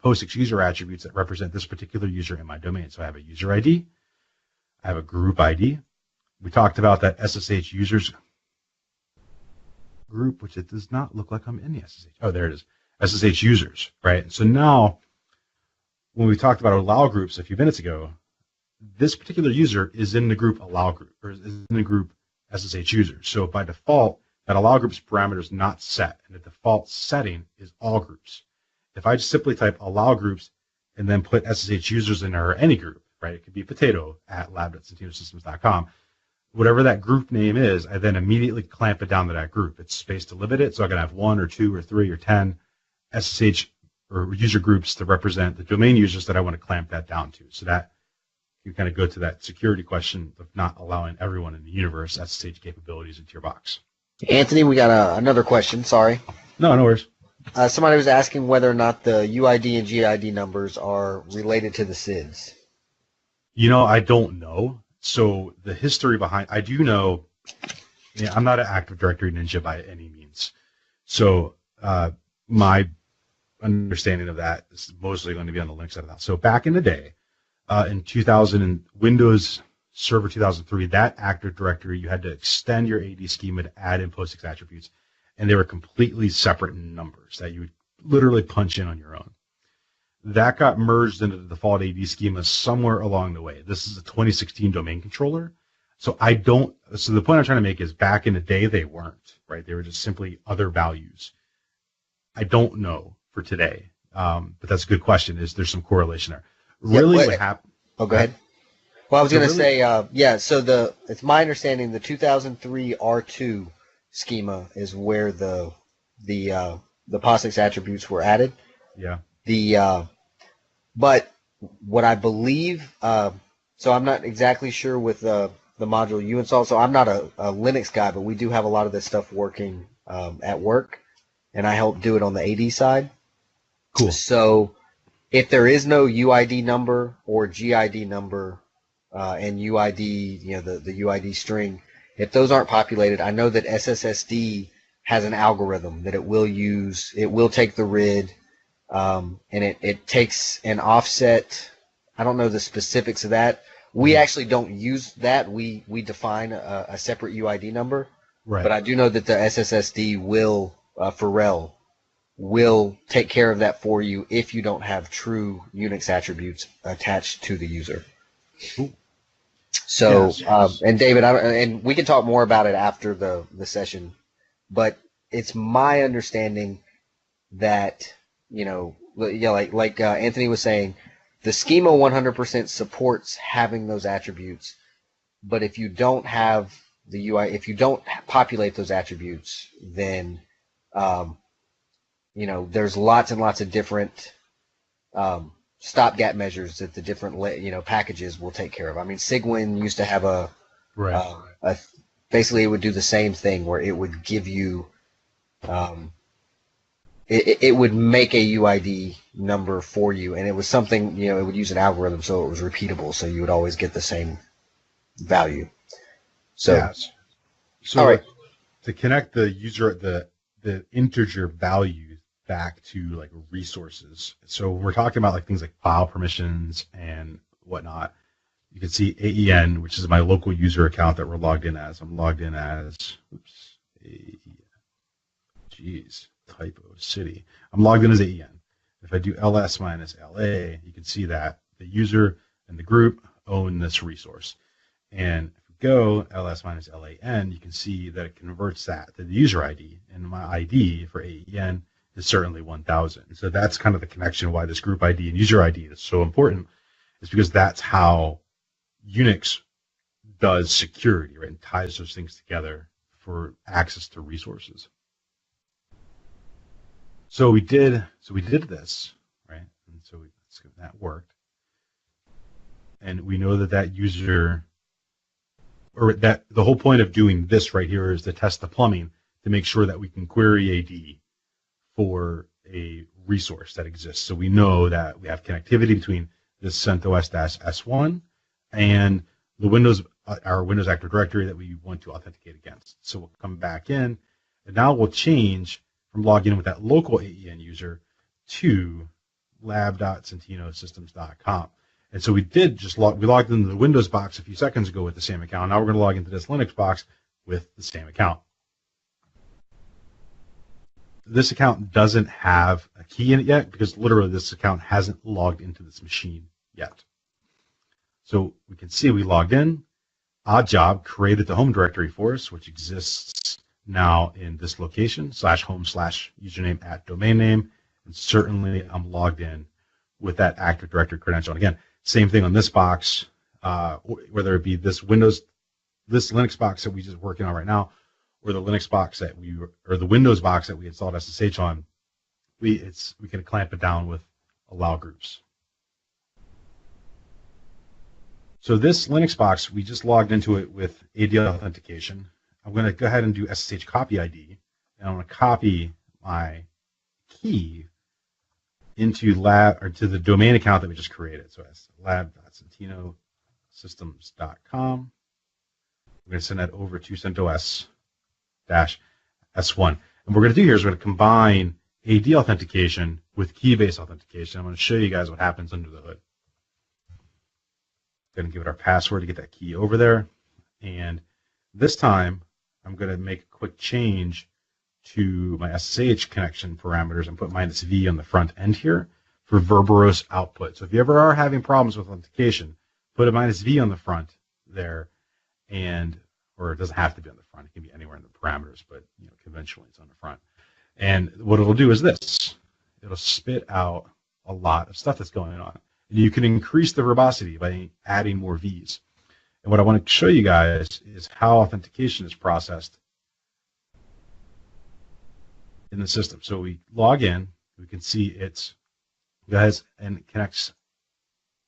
POSIX user attributes that represent this particular user in my domain. So I have a user ID. I have a group ID. We talked about that SSH users group, which it does not look like I'm in the SSH. Oh, there it is. SSH users, right? So now when we talked about allow groups a few minutes ago, this particular user is in the group allow group, or is in the group SSH user. So by default, that allow group's parameter is not set, and the default setting is all groups. If I just simply type allow groups and then put SSH users in there, or any group, right? It could be potato at lab.centinosystems.com. Whatever that group name is, I then immediately clamp it down to that group. It's space to limit it, so I can have 1 or 2 or 3 or 10 SSH or user groups to represent the domain users that I want to clamp that down to. So that you kind of go to that security question of not allowing everyone in the universe SSH capabilities into your box. Anthony, we got another question. Sorry. No worries. Somebody was asking whether or not the UID and GID numbers are related to the SIDs. I don't know. So the history behind, I do know, I'm not an Active Directory ninja by any means. So my understanding of that is mostly going to be on the Linux side of that. So back in the day, in 2000 and Windows Server 2003, that Active Directory, you had to extend your AD schema to add in POSIX attributes, and they were completely separate numbers that you would literally punch in on your own. That got merged into the default AD schema somewhere along the way. This is a 2016 domain controller. So the point I'm trying to make is back in the day, they weren't, right? They were just simply other values. I don't know for today, but that's a good question. Is there some correlation there? Really, what happened? Oh, go ahead. Well, I was going to say, so it's my understanding the 2003 R2 schema is where the POSIX attributes were added. Yeah. But what I believe, so I'm not exactly sure with the module you installed. So I'm not a Linux guy, but we do have a lot of this stuff working at work, and I help do it on the AD side. Cool. So if there is no UID number or GID number and UID, the UID string, if those aren't populated, I know that SSSD has an algorithm that it will use. It will take the RID, and it takes an offset. I don't know the specifics of that. We actually don't use that. We define a separate UID number. Right. But I do know that the SSSD will, for RHEL, will take care of that for you if you don't have true Unix attributes attached to the user. Cool. So, yes. And David, and we can talk more about it after the session, but it's my understanding that, like Anthony was saying, the schema 100% supports having those attributes, but if you don't have the UI, if you don't populate those attributes, then there's lots and lots of different stopgap measures that the different packages will take care of. I mean, Cygwin used to have basically it would do the same thing where it would give you it would make a UID number for you, and it was something, it would use an algorithm so it was repeatable, so you would always get the same value. So, yes. So all right. To connect the user, the integer value back to like resources. So we're talking about like things like file permissions and whatnot. You can see AEN, which is my local user account that we're logged in as. I'm logged in as, typo city. I'm logged in as AEN. If I do ls minus LA, you can see that the user and the group own this resource. And if we go ls minus LAN, you can see that it converts that to the user ID. And my ID for AEN is certainly 1000. So that's kind of the connection why this group ID and user ID is so important, is because that's how Unix does security, right? And ties those things together for access to resources. So we did this, right? And so that worked. And we know that user, or that the whole point of doing this right here is to test the plumbing to make sure that we can query AD for a resource that exists. So we know that we have connectivity between this CentOS-S1 and the our Windows Active Directory that we want to authenticate against. So we'll come back in, and now we'll change from logging in with that local AEN user to lab.centinosystems.com. And so we did we logged into the Windows box a few seconds ago with the same account. Now we're going to log into this Linux box with the same account. this account doesn't have a key in it yet because literally this account hasn't logged into this machine yet. So we can see we logged in. Odd job created the home directory for us, which exists now in this location, /home/username @domain name. And certainly I'm logged in with that Active Directory credential. And again, same thing on this box, whether it be this Linux box that we're just working on right now, or the Linux box or the Windows box that we installed SSH on, we can clamp it down with allow groups. So this Linux box, we just logged into it with AD authentication. I'm going to go ahead and do SSH copy ID, and I'm going to copy my key into to the domain account that we just created. So it's lab.centinosystems.com. We're going to send that over to CentOS-S1. And what we're going to do here is we're going to combine AD authentication with key-based authentication. I'm going to show you guys what happens under the hood. Going to give it our password to get that key over there. And this time, I'm going to make a quick change to my SSH connection parameters and put -v on the front end here for verbose output. So if you ever are having problems with authentication, put a -v on the front there, or it doesn't have to be on the front. It can be anywhere in the parameters, but conventionally it's on the front. And what it'll do is this. It'll spit out a lot of stuff that's going on. And you can increase the verbosity by adding more V's. And what I want to show you guys is how authentication is processed in the system. So we log in, we can see it goes and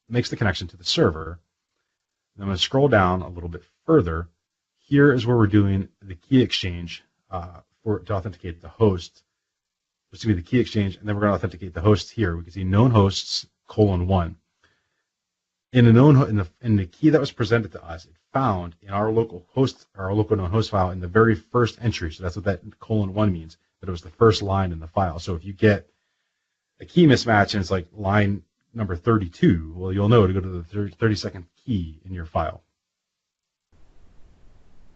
makes the connection to the server. And I'm going to scroll down a little bit further. Here is where we're doing the key exchange to authenticate the host. This will be the key exchange, and then we're going to authenticate the host here. We can see known hosts :1. In the key that was presented to us, it found in our local known host file in the very first entry. So that's what that :1 means. That it was the first line in the file. So if you get a key mismatch and it's like line number 32, well, you'll know to go to the 32nd key in your file.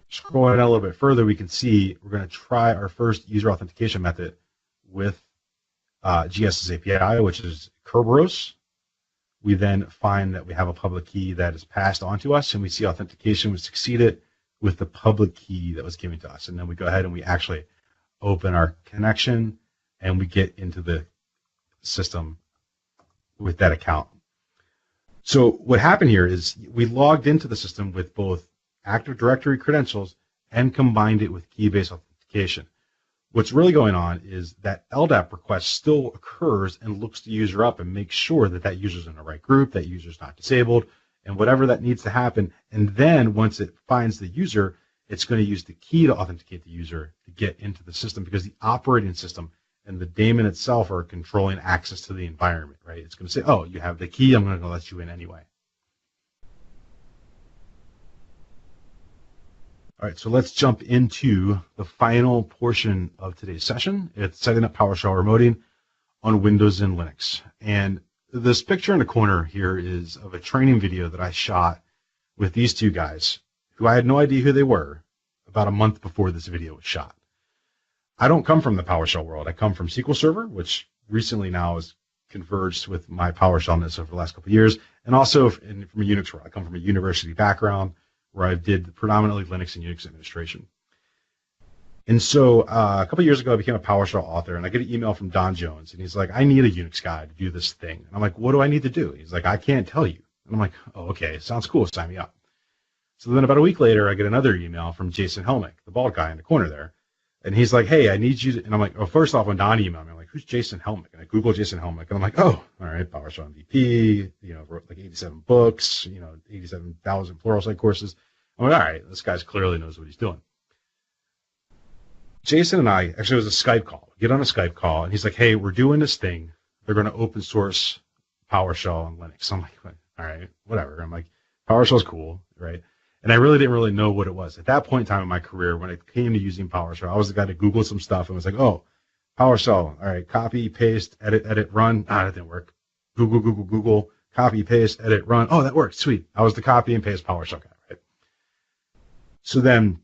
Scrolling down a little bit further, we can see we're going to try our first user authentication method with GS's API, which is Kerberos. We then find that we have a public key that is passed on to us, and we see authentication was succeeded with the public key that was given to us. And then we go ahead and we actually open our connection, and we get into the system with that account. So what happened here is we logged into the system with both Active Directory credentials and combined it with key-based authentication. What's really going on is that LDAP request still occurs and looks the user up and makes sure that that user's in the right group, that user's not disabled, and whatever that needs to happen. And then once it finds the user, it's going to use the key to authenticate the user to get into the system, because the operating system and the daemon itself are controlling access to the environment, right? It's going to say, oh, you have the key, I'm going to let you in anyway. All right, so let's jump into the final portion of today's session. It's setting up PowerShell remoting on Windows and Linux. And this picture in the corner here is of a training video that I shot with these two guys, who I had no idea who they were, about a month before this video was shot. I don't come from the PowerShell world. I come from SQL Server, which recently now has converged with my PowerShellness over the last couple of years, and also from a Unix world. I come from a university background where I did predominantly Linux and Unix administration. And so a couple of years ago, I became a PowerShell author, and I get an email from Don Jones, and he's like, I need a Unix guy to do this thing. And I'm like, what do I need to do? He's like, I can't tell you. And I'm like, oh, okay, sounds cool, sign me up. So then about a week later, I get another email from Jason Helmick, the bald guy in the corner there. And he's like, hey, I need you to, and I'm like, oh, first off, when Don emailed me, I'm like, who's Jason Helmick? And I Google Jason Helmick, and I'm like, oh, all right, PowerShell MVP, wrote like 87 books, 87,000 Pluralsight courses. I'm like, all right, this guy clearly knows what he's doing. Jason and I, actually it was a Skype call. We get on a Skype call, and he's like, hey, we're doing this thing. They're going to open source PowerShell on Linux. I'm like, all right, whatever. I'm like, PowerShell's cool, right? And I really didn't really know what it was. At that point in time in my career, when it came to using PowerShell, I was the guy to Google some stuff and was like, oh, PowerShell, all right, copy, paste, edit, run. That didn't work. Google, copy, paste, edit, run. Oh, that worked, sweet. I was the copy and paste PowerShell guy, right? So then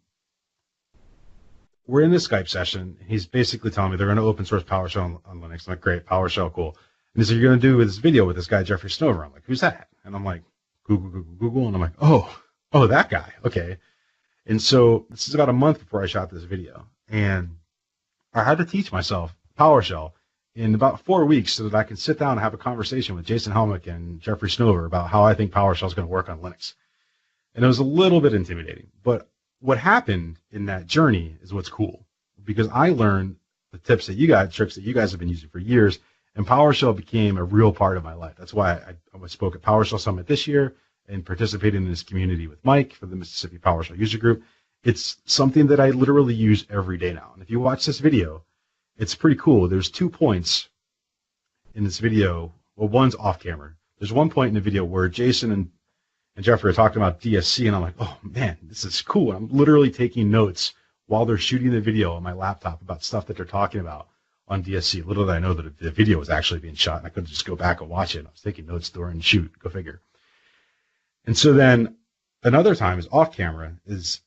we're in this Skype session. He's basically telling me they're going to open source PowerShell on Linux. I'm like, great, PowerShell, cool. And he said, you're going to do this video with this guy, Jeffrey Snover. I'm like, who's that? And I'm like, Google. And I'm like, oh, that guy. Okay. And so this is about a month before I shot this video. And I had to teach myself PowerShell in about 4 weeks so that I can sit down and have a conversation with Jason Helmick and Jeffrey Snover about how I think PowerShell is going to work on Linux. And it was a little bit intimidating. But what happened in that journey is what's cool, because I learned the tricks that you guys have been using for years, and PowerShell became a real part of my life. That's why I spoke at PowerShell Summit this year and participated in this community with Mike for the Mississippi PowerShell User Group. It's something that I literally use every day now. And if you watch this video, it's pretty cool. There's 2 points in this video. Well, one's off camera. There's one point in the video where Jason and Jeffrey are talking about DSC, and I'm like, oh man, this is cool. I'm literally taking notes while they're shooting the video on my laptop about stuff that they're talking about on DSC. Little did I know that the video was actually being shot, and I could just go back and watch it. I was taking notes during the shoot. Go figure. And so then another time is off camera is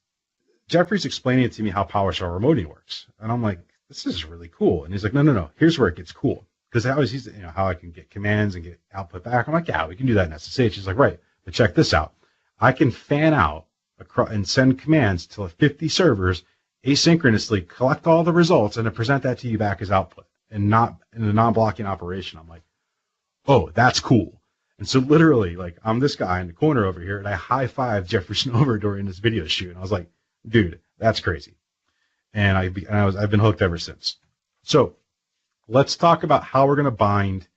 Jeffrey's explaining it to me how PowerShell remoting works, and I'm like, this is really cool. And he's like, no, here's where it gets cool, because he's how I can get commands and get output back. I'm like, yeah, we can do that in SSH. He's like, right. But check this out. I can fan out and send commands to 50 servers asynchronously, collect all the results, and then present that to you back as output, and not in a non-blocking operation. I'm like, oh, that's cool. And so literally, like, I'm this guy in the corner over here, and I high-fived Jeffrey Snover during this video shoot. And I was like, dude, that's crazy. And I've been hooked ever since. So let's talk about how we're going to bind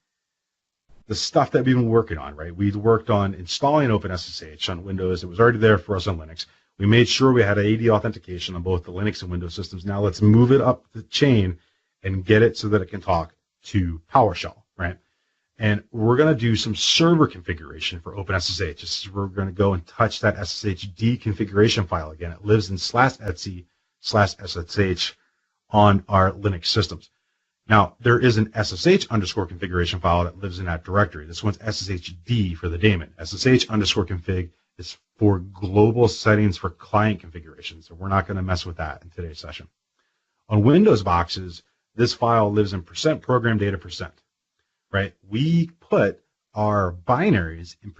the stuff that we've been working on, right? We worked on installing OpenSSH on Windows. It was already there for us on Linux. We made sure we had AD authentication on both the Linux and Windows systems. Now let's move it up the chain and get it so that it can talk to PowerShell, right? And we're going to do some server configuration for OpenSSH. We're going to go and touch that SSHD configuration file again. It lives in /etc/SSH on our Linux systems. Now, there is an SSH underscore configuration file that lives in that directory. This one's SSHD for the daemon. SSH underscore config is for global settings for client configuration, so we're not going to mess with that in today's session. On Windows boxes, this file lives in %program data %, right? We put our binaries in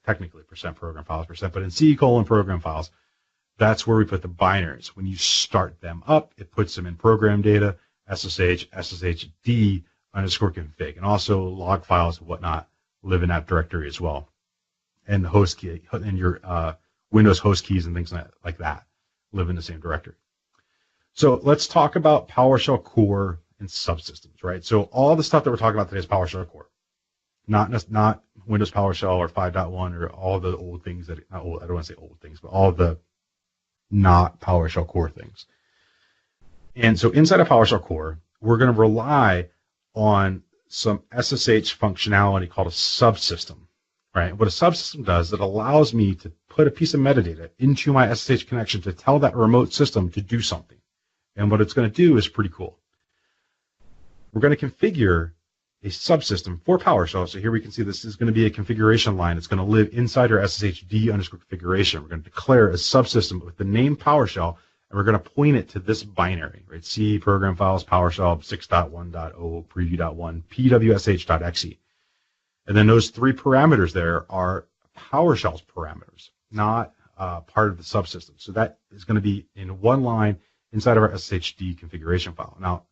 technically %program files but in C:\program files, that's where we put the binaries. When you start them up, it puts them in program data, SSH, SSHD underscore config, and also log files and whatnot live in that directory as well. And the host key and your Windows host keys and things like that live in the same directory. So let's talk about PowerShell core and subsystems, right? So all the stuff that we're talking about today is PowerShell core, not Windows PowerShell or 5.1 or all the old things I don't want to say old things, but all the not PowerShell core things. And so inside of PowerShell core, we're going to rely on some SSH functionality called a subsystem, right? What a subsystem does, it allows me to put a piece of metadata into my SSH connection to tell that remote system to do something. And what it's going to do is pretty cool. We're going to configure a subsystem for PowerShell. So here we can see this is going to be a configuration line. It's going to live inside our SSHD underscore configuration. We're going to declare a subsystem with the name PowerShell, and we're going to point it to this binary, right? C program files, PowerShell 6.1.0, preview.1, pwsh.exe. And then those 3 parameters there are PowerShell's parameters, not part of the subsystem. So that is going to be in one line inside of our SSHD configuration file. Now,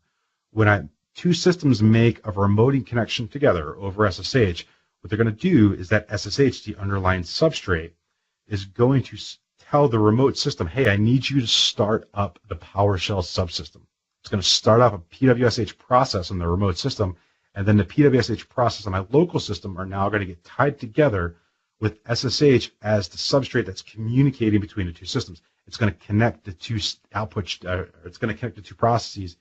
when 2 systems make a remoting connection together over SSH, what they're going to do is that SSH, the underlying substrate, is going to tell the remote system, hey, I need you to start up the PowerShell subsystem. It's going to start up a PWSH process on the remote system, and then the PWSH process on my local system are now going to get tied together with SSH as the substrate that's communicating between the 2 systems. It's going to connect the 2 it's going to connect the 2 processes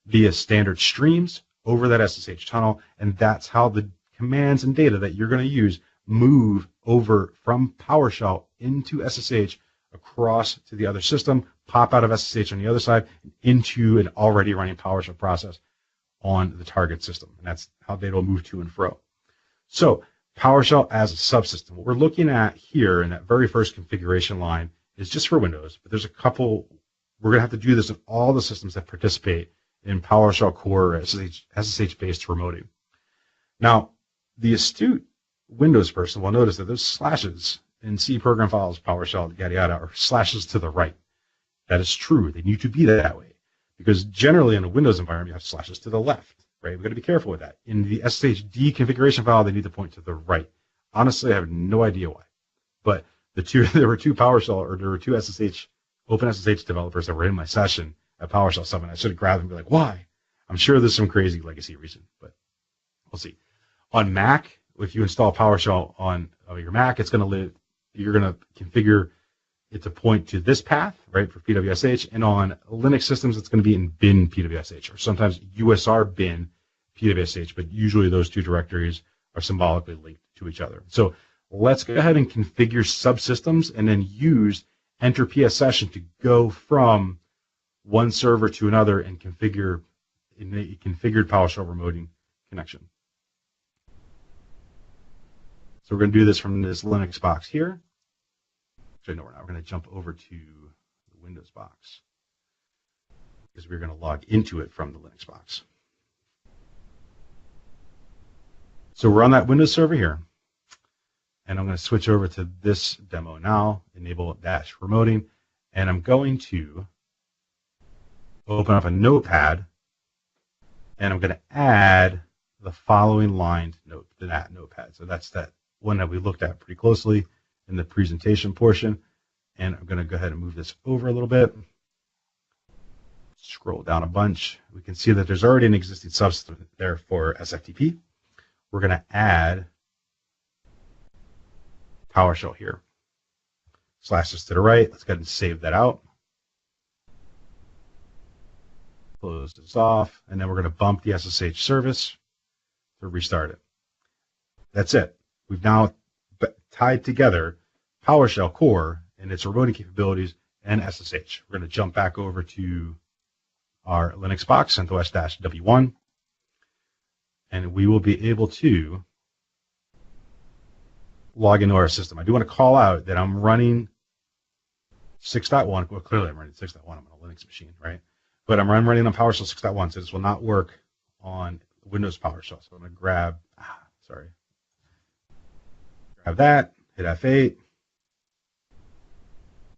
via standard streams over that SSH tunnel, and that's how the commands and data that you're going to use move over from PowerShell into SSH across to the other system, pop out of SSH on the other side, into an already running PowerShell process on the target system. And that's how data will move to and fro. So PowerShell as a subsystem. What we're looking at here in that very first configuration line is just for Windows, but there's a couple we're going to have to do this in all the systems that participate in PowerShell core or SSH-based remoting. Now, the astute Windows person will notice that those slashes in C program files, PowerShell, yada yada, are slashes to the right. That is true. They need to be that way because generally in a Windows environment, you have slashes to the left, right? We've got to be careful with that. In the SSHD configuration file, they need to point to the right. Honestly, I have no idea why. But there were two SSH, OpenSSH developers that were in my session at PowerShell Summit. I should have grabbed them and be like, why? I'm sure there's some crazy legacy reason, but we'll see. On Mac, if you install PowerShell on your Mac, you're going to configure it to point to this path, right, for PWSH. And on Linux systems, it's going to be in bin PWSH, or sometimes USR bin PWSH, but usually those two directories are symbolically linked to each other. So let's go ahead and configure subsystems and then use enter PS session to go from one server to another and configure in a configured PowerShell remoting connection. So we're going to do this from this Linux box here. Actually, no, we're not. We're going to jump over to the Windows box because we're going to log into it from the Linux box. So we're on that Windows server here. And I'm going to switch over to this demo now, enable -remoting, and I'm going to open up a notepad, and I'm going to add the following lined note to that notepad. So that's that one that we looked at pretty closely in the presentation portion, and I'm going to go ahead and move this over a little bit. Scroll down a bunch. We can see that there's already an existing subsystem there for SFTP. We're going to add PowerShell here. Slashes to the right. Let's go ahead and save that out. Close this off, and then we're going to bump the SSH service to restart it. That's it. We've now tied together PowerShell core and its remoting capabilities and SSH. We're going to jump back over to our Linux box, CentOS-W1, and we will be able to log into our system. I do want to call out that I'm running 6.1. Well, clearly I'm running 6.1. I'm on a Linux machine, right? But I'm running on PowerShell 6.1, so this will not work on Windows PowerShell. So I'm going to grab that, hit F8.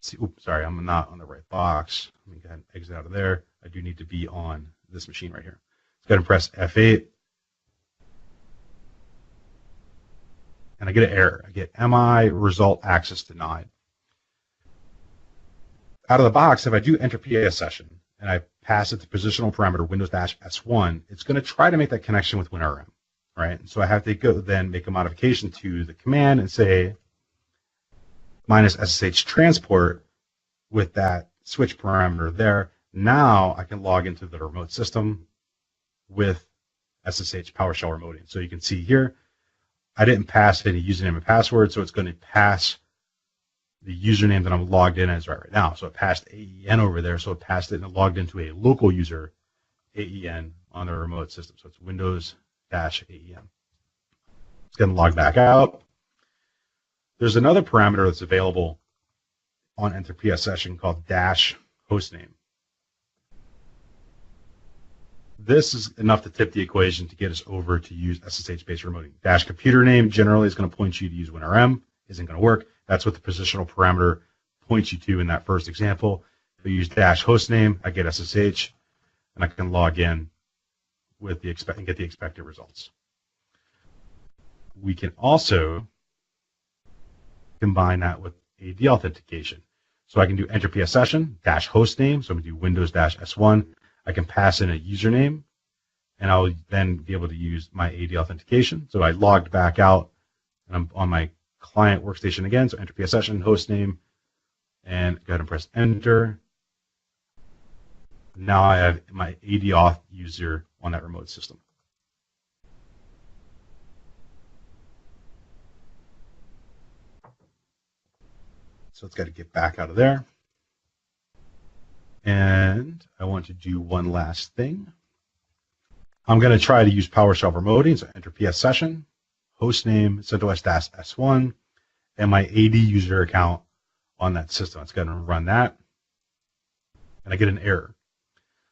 See, oops, sorry, I'm not on the right box. Let me go ahead and exit out of there. I do need to be on this machine right here. Let's go ahead and press F8. And I get an error. I get MI result access denied. Out of the box, if I do enter PS session and I pass it the positional parameter Windows-S1, it's going to try to make that connection with WinRM, right? So I have to go then make a modification to the command and say -SSH transport with that switch parameter there. Now I can log into the remote system with SSH PowerShell remoting. So you can see here, I didn't pass any username and password, so it's going to pass the username that I'm logged in as right now. So it passed AEN over there, so it passed it and it logged into a local user AEN on the remote system. So it's Windows-AEN. It's going to log back out. There's another parameter that's available on Enter PS session called -hostname. This is enough to tip the equation to get us over to use SSH-based remoting. -computer name generally is going to point you to use WinRM. Isn't going to work. That's what the positional parameter points you to in that first example. If I use -hostname, I get SSH, and I can log in with the and get the expected results. We can also combine that with AD authentication. So I can do enter PS session -hostname. So I'm going to do Windows-S1. I can pass in a username, and I'll then be able to use my AD authentication. So I logged back out, and I'm on my client workstation again. So enter PS session hostname, and go ahead and press enter. Now I have my AD auth user on that remote system. So it's got to get back out of there. And I want to do one last thing. I'm going to try to use PowerShell remoting. So enter PS session, hostname, CentOS-S1, and my AD user account on that system. It's going to run that. and I get an error.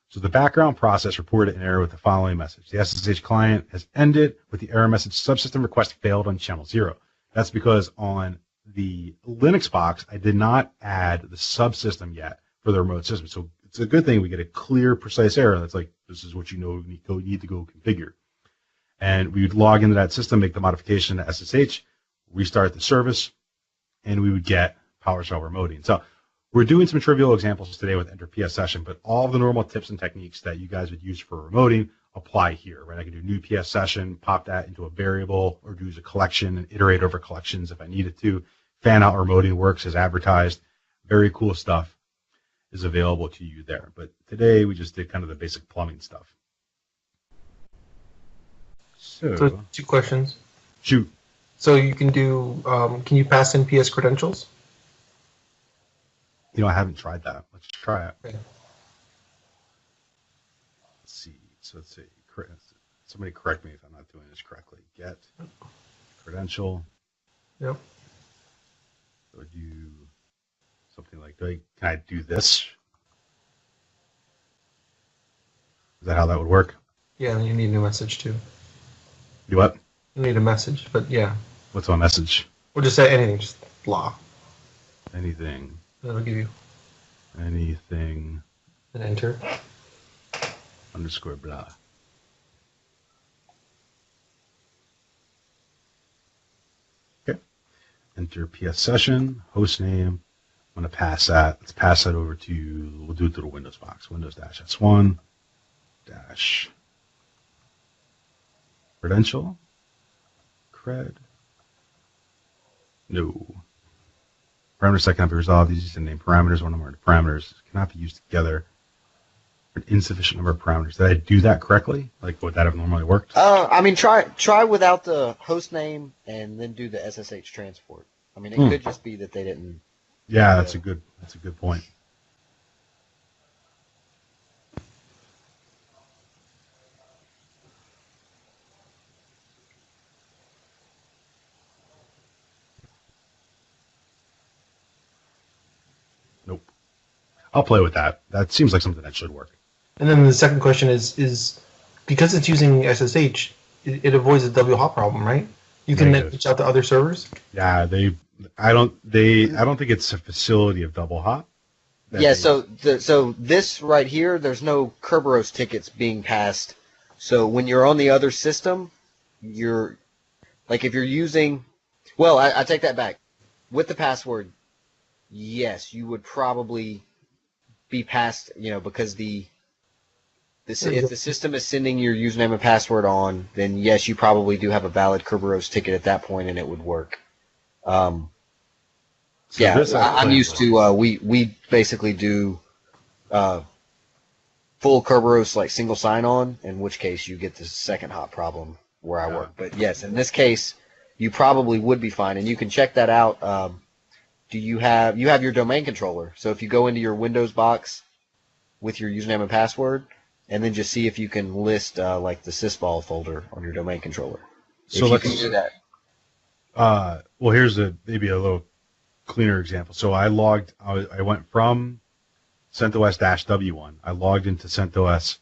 So the background process reported an error with the following message. The SSH client has ended with the error message, subsystem request failed on channel 0. That's because on the Linux box, I did not add the subsystem yet for the remote system. So it's a good thing we get a clear, precise error. That's like, this is what you need to go configure. And we would log into that system, make the modification to SSH, restart the service, and we would get PowerShell remoting. So we're doing some trivial examples today with enter PS session, but all of the normal tips and techniques that you guys would use for remoting apply here, right? I can do new PS session, pop that into a variable, or use a collection and iterate over collections if I needed to. Fan out remoting works as advertised. Very cool stuff is available to you there. But today we just did kind of the basic plumbing stuff. So 2 questions. Shoot. So you can do, can you pass in PS credentials? I haven't tried that. Let's try it. Okay. Let's see. So let's see. Somebody correct me if I'm not doing this correctly. Get credential. Yep. So do something like, can I do this? Is that how that would work? Yeah, and you need a new message too. Do what? You need a message, but yeah. What's my message? We'll just say anything, just blah. Anything. That'll give you Anything. an enter. Underscore blah. Okay. Enter PS session, host name. I'm going to pass that. Let's pass that over to, we'll do it to the Windows box. Windows-S1 dash credential. Cred. No. Parameters that cannot be resolved. These are name parameters. One of them are parameters cannot be used together. An insufficient number of parameters. Did I do that correctly? Like, would that have normally worked? I mean, try without the host name and then do the SSH transport. I mean, it could just be that they didn't. Yeah, that's a good point. Nope. I'll play with that. That seems like something that should work. And then the second question is because it's using SSH, it avoids the double hop problem, right? You can then reach out to other servers. Yeah, I don't think it's a facility of double hop. Yeah, so this right here, there's no Kerberos tickets being passed. So when you're on the other system, you're like if you're using, well, I take that back. With the password, yes, you would probably be passed, because if the system is sending your username and password on, then yes, you probably do have a valid Kerberos ticket at that point, and it would work. Yeah, I'm used to. We basically do full Kerberos, like single sign-on, in which case you get the second hop problem where I work. But yes, in this case, you probably would be fine, and you can check that out. Do you have your domain controller? So if you go into your Windows box with your username and password, and then just see if you can list like the sysvol folder on your domain controller. So if let's you can do that. Well, here's maybe a little cleaner example. So I went from CentOS-W1. I logged into CentOS,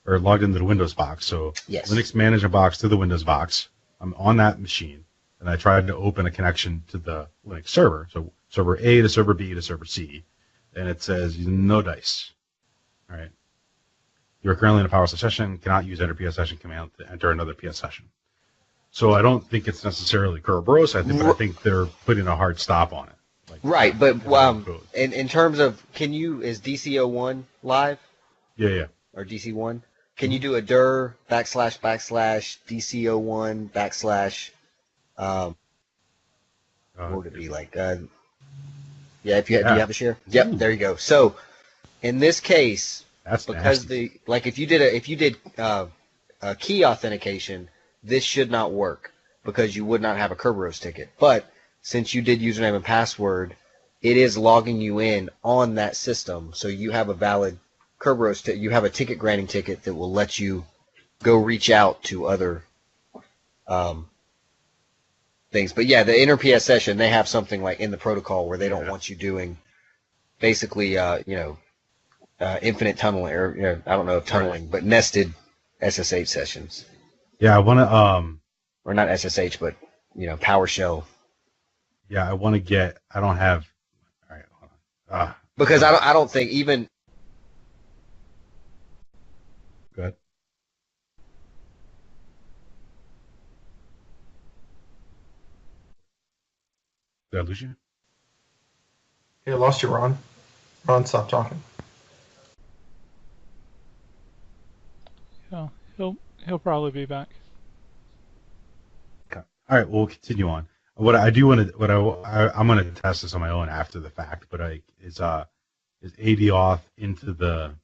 or logged into the Windows box. So yes. Linux Manager box to the Windows box. I'm on that machine, and I tried to open a connection to the Linux server. So server A to server B to server C, and it says no dice. All right. You are currently in a PowerShell session. Cannot use enter PS session command to enter another PS session. So I don't think it's necessarily Kerberos. I think they're putting a hard stop on it. Like, right, but in terms of, is DC01 live? Yeah. Or DC1? Can you do a dir / DC01 / what would it be like? Yeah, do you have a share? Yep, there you go. So in this case, that's because nasty. if you did a key authentication, this should not work because you would not have a Kerberos ticket. But since you did username and password, it is logging you in on that system, so you have a valid Kerberos ticket. You have a ticket granting ticket that will let you go reach out to other things. But yeah, the enter PS session, they have something like in the protocol where they don't want you doing basically, infinite tunneling, or I don't know if tunneling, but nested SSH sessions, Yeah, I want to or not SSH, but PowerShell. yeah, I want to get. I don't have. All right, hold on. Because I don't think even. Go ahead. Did I lose you? Yeah, I lost you, Ron. Ron, stop talking. Yeah, he'll probably be back. Okay. All right, we'll continue on. What I do want to, I'm going to test this on my own after the fact, but is AD auth into the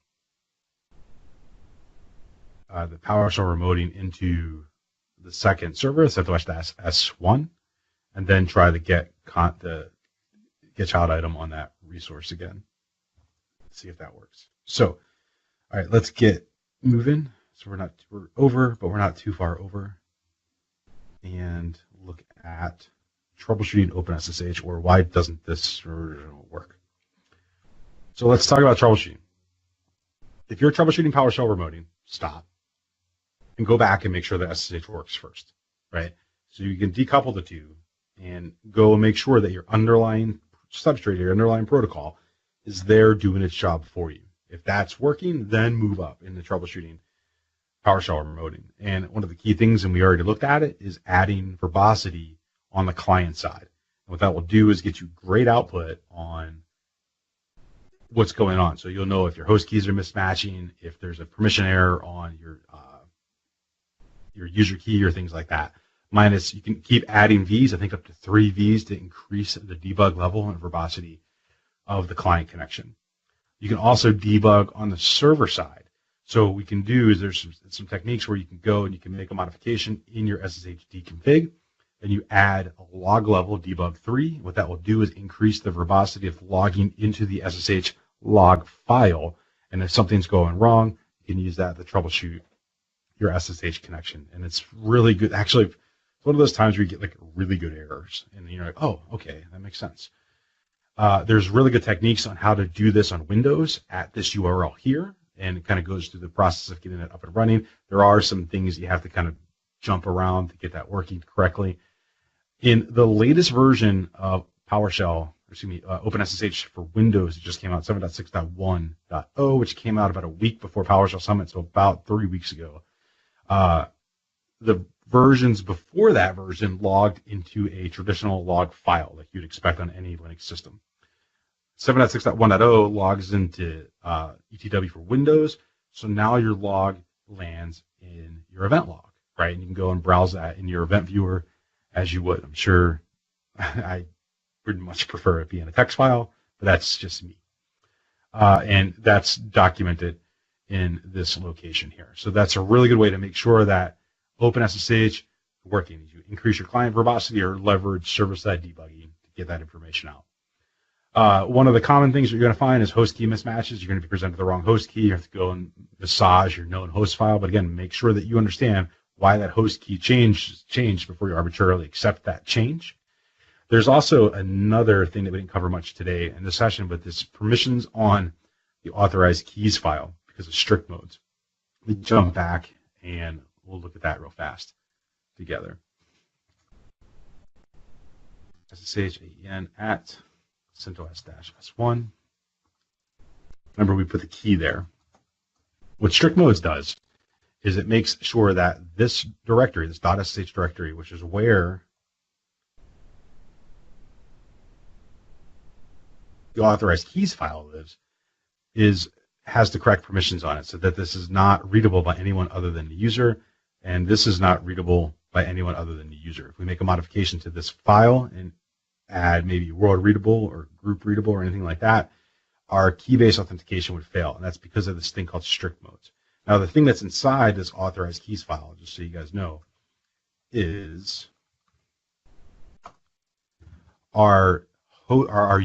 PowerShell remoting into the second server, CentOS S1, and then try to get child item on that resource again. See if that works. So, all right, let's get moving. So we're over, but we're not too far over. And look at troubleshooting OpenSSH, or why doesn't this work? So let's talk about troubleshooting. If you're troubleshooting PowerShell remoting, stop and go back and make sure that SSH works first, right? So you can decouple the two and go and make sure that your underlying substrate, your underlying protocol, is there doing its job for you. If that's working, then move up in the troubleshooting PowerShell remoting. And one of the key things, and we already looked at it, is adding verbosity on the client side. And what that will do is get you great output on what's going on. So you'll know if your host keys are mismatching, if there's a permission error on your user key or things like that. Minus, you can keep adding Vs, I think up to 3 Vs to increase the debug level and verbosity of the client connection. You can also debug on the server side. So what we can do is there's some techniques where you can go and you can make a modification in your SSH config, and you add a log level debug 3. What that will do is increase the verbosity of logging into the SSH log file. And if something's going wrong, you can use that to troubleshoot your SSH connection. And it's really good. Actually, it's one of those times where you get like really good errors. And you're like, oh, okay, that makes sense. There's really good techniques on how to do this on Windows at this URL here. And it kind of goes through the process of getting it up and running. There are some things you have to kind of jump around to get that working correctly. In the latest version of PowerShell, OpenSSH for Windows, it just came out 7.6.1.0, which came out about a week before PowerShell Summit, so about 3 weeks ago. The versions before that version logged into a traditional log file like you'd expect on any Linux system. 7.6.1.0 logs into ETW for Windows, so now your log lands in your event log, right? And you can go and browse that in your event viewer as you would. I'm sure I would much prefer it being a text file, but that's just me. And that's documented in this location here. So that's a really good way to make sure that OpenSSH is working. You increase your client verbosity or leverage server-side debugging to get that information out. One of the common things you're going to find is host key mismatches. You're going to be presented the wrong host key. You have to go and massage your known host file. But again, make sure that you understand why that host key changed before you arbitrarily accept that change. There's also another thing that we didn't cover much today in this session, but this permissions on the authorized keys file because of strict modes. Let me jump back and we'll look at that real fast together. SSH AEN at CentOS-S1. Remember, we put the key there. What strict modes does is it makes sure that this directory, this .sh directory, which is where the authorized keys file lives, has the correct permissions on it, so that this is not readable by anyone other than the user, and this is not readable by anyone other than the user. If we make a modification to this file and add maybe world readable or group readable or anything like that, our key-based authentication would fail, and that's because of this thing called strict modes. Now, the thing that's inside this authorized keys file, just so you guys know, is our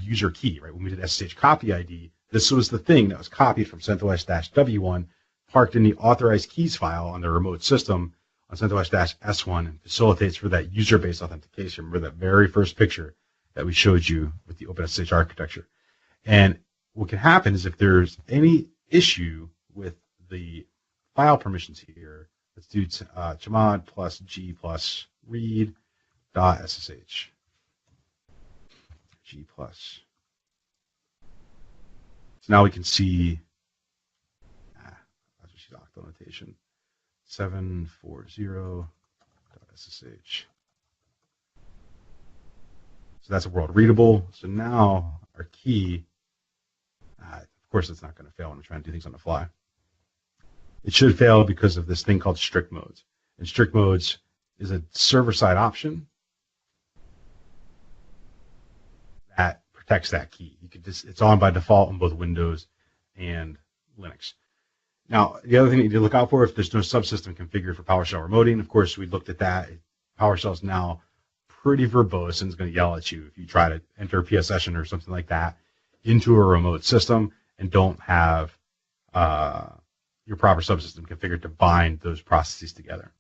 user key, right? When we did SSH copy ID, this was the thing that was copied from CentOS-W1, parked in the authorized keys file on the remote system on CentOS-S1, and facilitates for that user-based authentication. Remember that very first picture that we showed you with the OpenSSH architecture. And what can happen is if there's any issue with the file permissions here. Let's do chmod plus g plus read dot ssh. G plus. So now we can see I'll just use octal notation. 740.ssh. So that's a world readable. So now our key, of course it's not going to fail when I'm trying to do things on the fly. It should fail because of this thing called strict modes. And strict modes is a server-side option that protects that key. You could just, it's on by default on both Windows and Linux. Now, the other thing you need to look out for, if there's no subsystem configured for PowerShell remoting, of course, we looked at that. PowerShell is now pretty verbose and is going to yell at you if you try to enter a PS session or something like that into a remote system and don't have your proper subsystem configured to bind those processes together.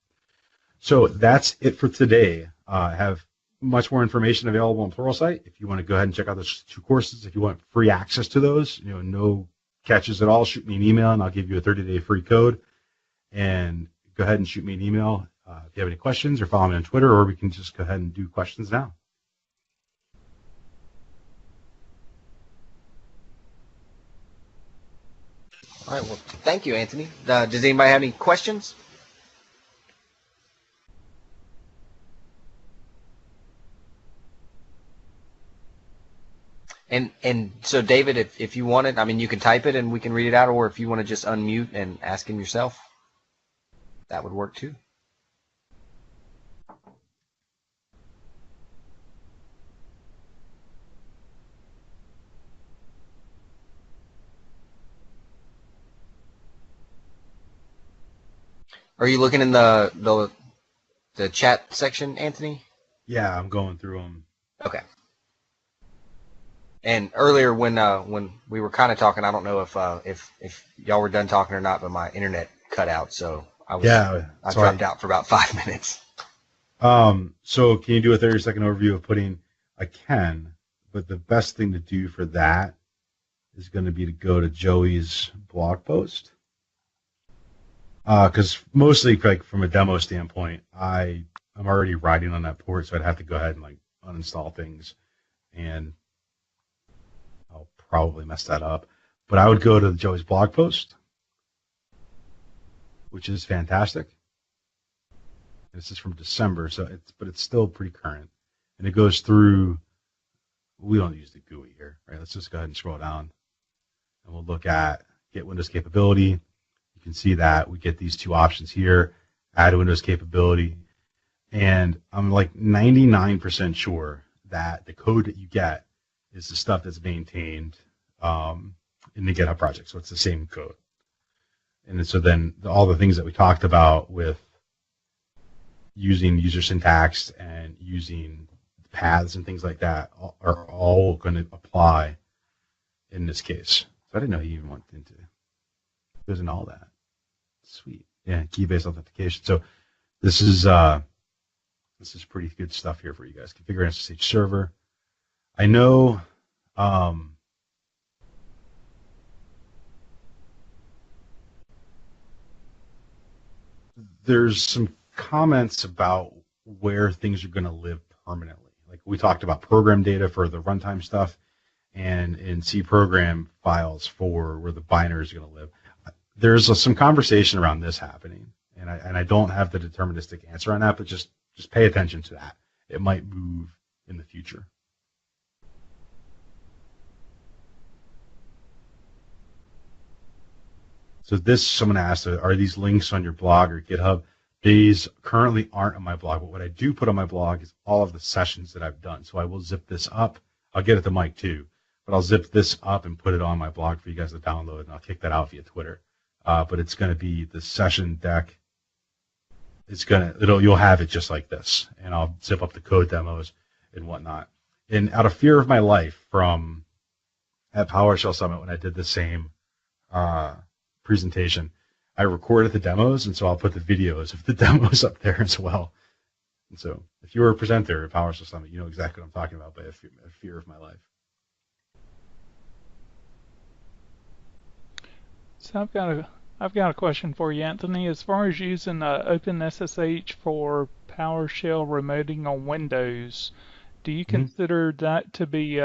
So that's it for today. I have much more information available on Pluralsight. If you want to go ahead and check out those 2 courses, if you want free access to those, no catches at all, shoot me an email and I'll give you a 30-day free code. And go ahead and shoot me an email if you have any questions, or follow me on Twitter, or we can just go ahead and do questions now. All right, well, thank you, Anthony. Does anybody have any questions? And so, David, if you want it, I mean, you can type it and we can read it out, or if you want to just unmute and ask him yourself, that would work too. Are you looking in the chat section, Anthony? Yeah, I'm going through them. Okay. And earlier when we were kind of talking, I don't know if y'all were done talking or not, but my internet cut out, so I dropped out for about 5 minutes. So can you do a 30-second overview of putting? I can, but the best thing to do for that is going to be to go to Joey's blog post. Because mostly, like from a demo standpoint, I'm already riding on that port, so I'd have to go ahead and like uninstall things, and I'll probably mess that up. But I would go to Joey's blog post, which is fantastic. This is from December, but it's still pretty current, and it goes through. We don't use the GUI here, right? Let's just go ahead and scroll down, and we'll look at get Windows capability. You can see that we get these 2 options here, add Windows capability, and I'm like 99% sure that the code that you get is the stuff that's maintained in the GitHub project. So it's the same code. And so then all the things that we talked about with using user syntax and using paths and things like that are all going to apply in this case. So I didn't know you even went into goes into all that. Sweet. Yeah, key-based authentication. So this is pretty good stuff here for you guys. Configure an SSH server. I know there's some comments about where things are going to live permanently. Like we talked about program data for the runtime stuff, and in C program files for where the binary is going to live. There's some conversation around this happening, and I don't have the deterministic answer on that, but just pay attention to that. It might move in the future. So someone asked, are these links on your blog or GitHub? These currently aren't on my blog, but what I do put on my blog is all of the sessions that I've done. So I will zip this up. I'll get it to Mike too, but I'll zip this up and put it on my blog for you guys to download, and I'll kick that out via Twitter. But it's going to be the session deck. You'll have it just like this, and I'll zip up the code demos and whatnot. And out of fear of my life at PowerShell Summit when I did the same presentation, I recorded the demos, and so I'll put the videos of the demos up there as well. And so if you were a presenter at PowerShell Summit, you know exactly what I'm talking about by a fear of my life. So I've got a question for you, Anthony. As far as using OpenSSH for PowerShell remoting on Windows, do you Mhm. consider that to be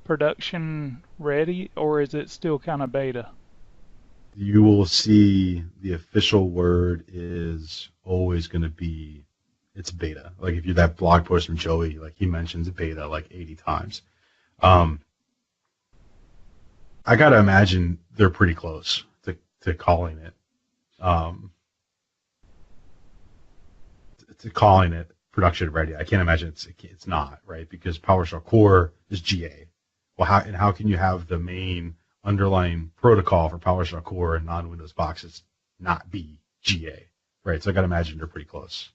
production ready, or is it still kind of beta? You will see the official word is always going to be it's beta. Like if you that blog post from Joey, like he mentions beta like 80 times. Um, I got to imagine they're pretty close to calling it. Um, to calling it production ready. I can't imagine it's not, right? Because PowerShell core is GA. Well, how can you have the main underlying protocol for PowerShell core and non-Windows boxes not be GA, right? So I got to imagine they're pretty close.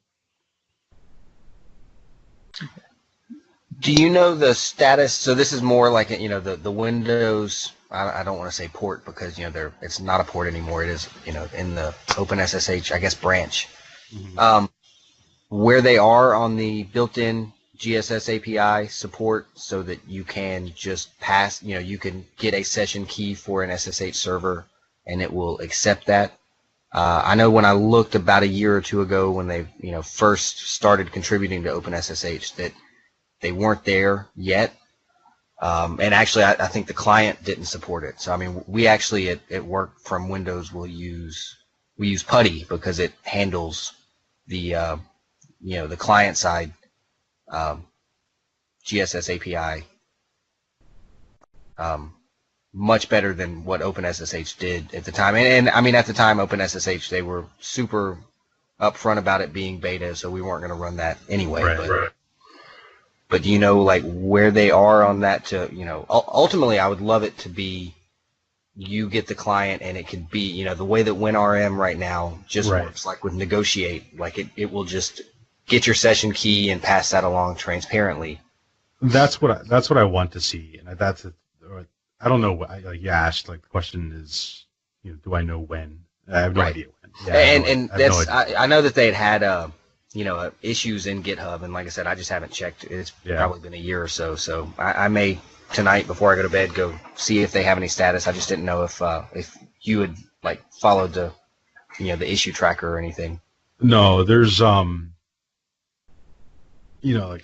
Do you know the status? So this is more like the Windows. I don't want to say port because it's not a port anymore. It is in the OpenSSH I guess branch. Mm-hmm. Where they are on the built-in GSS API support, so that you can just pass. You can get a session key for an SSH server, and it will accept that. I know when I looked about a year or two ago when they first started contributing to OpenSSH that they weren't there yet. And actually, I think the client didn't support it. So I mean, we actually at work from Windows we use PuTTY because it handles the the client side GSS API much better than what OpenSSH did at the time. And I mean, at the time, OpenSSH they were super upfront about it being beta, so we weren't going to run that anyway. Right. But do you know like where they are on that? To ultimately, I would love it to be you get the client and it could be the way that WinRM right now just works like with Negotiate, like it will just get your session key and pass that along transparently. That's what I want to see, and I don't know. Like you asked, like the question is, do I know when? I have no idea when. Yeah, and that's I know that they had issues in GitHub, and like I said, I just haven't checked. It's probably been a year or so. So I may tonight before I go to bed go see if they have any status. I just didn't know if you had like followed the the issue tracker or anything. No, there's like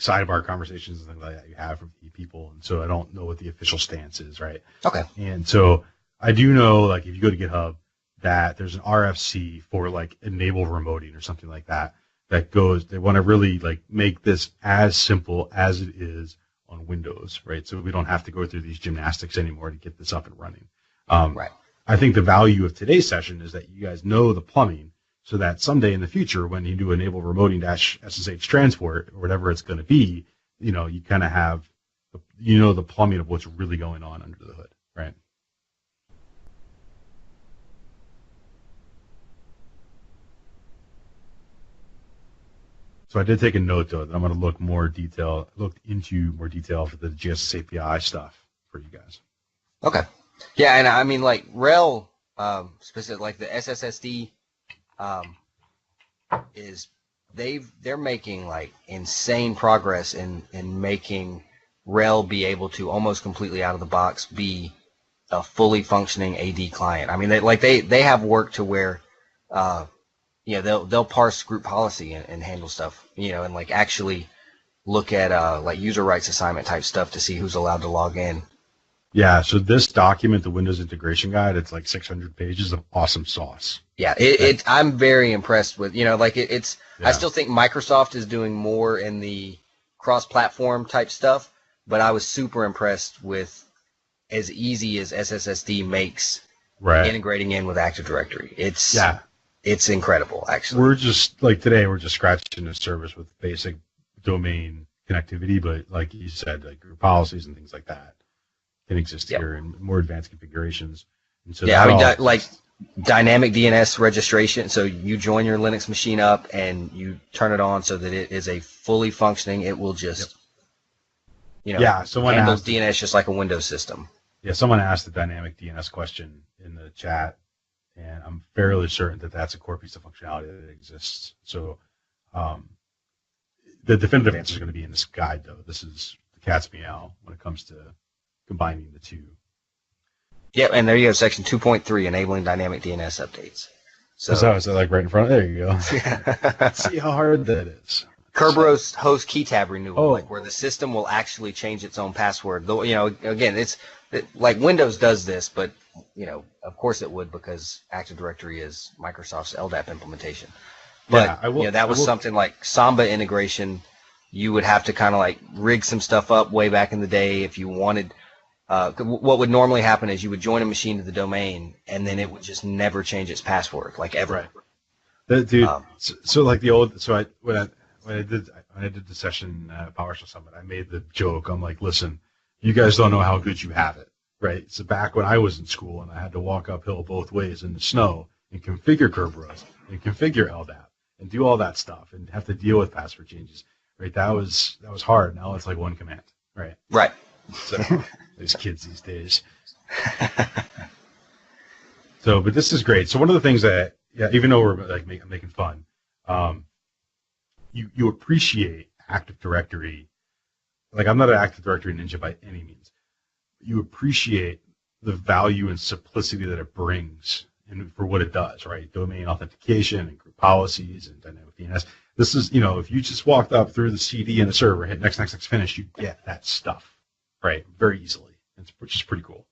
sidebar conversations and things like that you have with people, and so I don't know what the official stance is, right? Okay. And so I do know, like, if you go to GitHub, that there's an RFC for like enable remoting or something like that. They want to really like make this as simple as it is on Windows, right? So we don't have to go through these gymnastics anymore to get this up and running. Right. I think the value of today's session is that you guys know the plumbing, so that someday in the future, when you do enable remoting -SSH transport or whatever it's going to be, you kind of have, the plumbing of what's really going on under the hood, right? So I did take a note though that I'm going to look into more detail for the GSS API stuff for you guys. Okay. Yeah, and I mean like RHEL specific, like the SSSD is they're making like insane progress in making RHEL be able to almost completely out of the box be a fully functioning AD client. I mean they have work to where they'll parse group policy and handle stuff, and like actually look at like user rights assignment type stuff to see who's allowed to log in. Yeah, so this document, the Windows Integration Guide, it's like 600 pages of awesome sauce. Yeah, I'm very impressed with, it's. Yeah. I still think Microsoft is doing more in the cross-platform type stuff, but I was super impressed with as easy as SSSD makes integrating in with Active Directory. It's incredible, actually. We're just, like today, we're just scratching the surface with basic domain connectivity, but like you said, like group policies and things like that can exist here in more advanced configurations. And so like dynamic DNS registration. So you join your Linux machine up and you turn it on so that it is a fully functioning. It will just, handles DNS just like a Windows system. Yeah, someone asked the dynamic DNS question in the chat, and I'm fairly certain that that's a core piece of functionality that exists. So the definitive answer is going to be in this guide, though. This is the cat's meow when it comes to combining the two. Yeah, and there you go, section 2.3, enabling dynamic DNS updates. So is that like right in front? There you go. See how hard that is. Kerberos host key tab renewal, Oh. like where the system will actually change its own password. Though, again, like Windows does this, but of course it would, because Active Directory is Microsoft's LDAP implementation. But Yeah, that was something like Samba integration. You would have to kind of like rig some stuff up way back in the day if you wanted. What would normally happen is you would join a machine to the domain, and then it would just never change its password, like ever. Right. Dude, so like the old, so when I did the session PowerShell Summit, I made the joke. I'm like, listen, you guys don't know how good you have it, right? So back when I was in school and I had to walk uphill both ways in the snow and configure Kerberos and configure LDAP and do all that stuff and have to deal with password changes, right? That was hard. Now it's like one command, right? Right. So these kids these days. So, but this is great. So one of the things that, even though we're like making fun, you appreciate Active Directory. Like, I'm not an Active Directory ninja by any means. You appreciate the value and simplicity that it brings and for what it does, right? Domain authentication and group policies and dynamic DNS. This is, if you just walked up through the CD in a server, hit next, finish, you get that stuff, right? Very easily, which is pretty cool.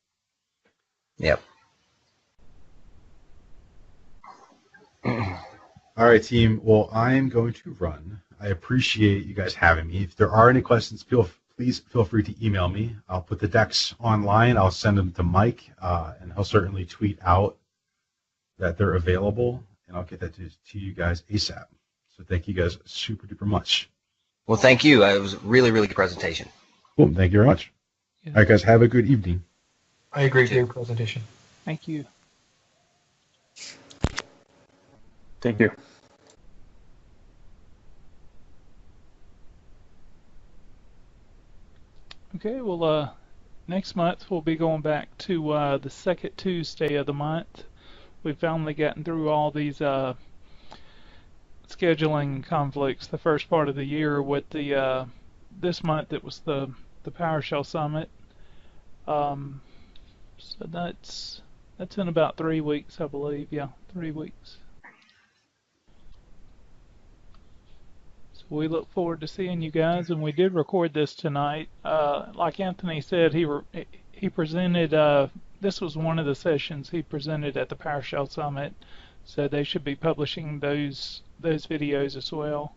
Yep. All right, team. Well, I'm going to run. I appreciate you guys having me. If there are any questions, please feel free to email me. I'll put the decks online. I'll send them to Mike, and he'll certainly tweet out that they're available, and I'll get that to you guys ASAP. So thank you guys super duper much. Well, thank you. It was a really, really good presentation. Cool. Thank you very much. Yeah. All right, guys. Have a good evening. I agree with your presentation. Thank you. Thank you. Okay, well, next month we'll be going back to the second Tuesday of the month. We've finally gotten through all these scheduling conflicts the first part of the year with the this month it was the PowerShell Summit. So that's in about 3 weeks, I believe. Yeah, 3 weeks. So we look forward to seeing you guys, and we did record this tonight. Like Anthony said, he presented. This was one of the sessions he presented at the PowerShell Summit, so they should be publishing those videos as well.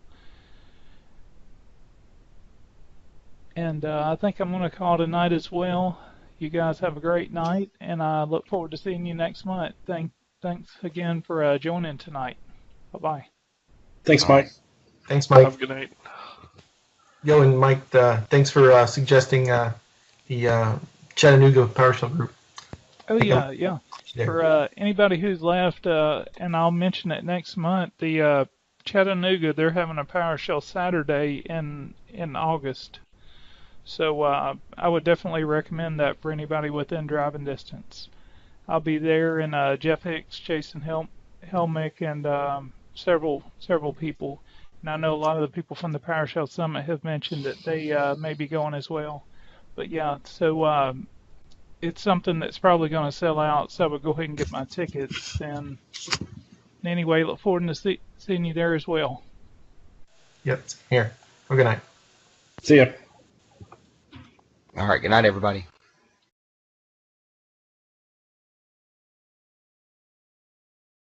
And I think I'm going to call it a night as well. You guys have a great night, and I look forward to seeing you next month. Thanks again for joining tonight. Bye-bye. Thanks, Mike. Thanks, Mike. Have a good night. Yo, and Mike, thanks for suggesting the Chattanooga PowerShell group. Oh, yeah. For anybody who's left, and I'll mention it next month, the Chattanooga, they're having a PowerShell Saturday in August. So I would definitely recommend that for anybody within driving distance. I'll be there, and Jeff Hicks, Jason Helmick, and several people. And I know a lot of the people from the PowerShell Summit have mentioned that they may be going as well. But yeah, so it's something that's probably going to sell out, so I would go ahead and get my tickets. And anyway, look forward to seeing you there as well. Yep, here. Have a good night. See ya. All right. Good night, everybody.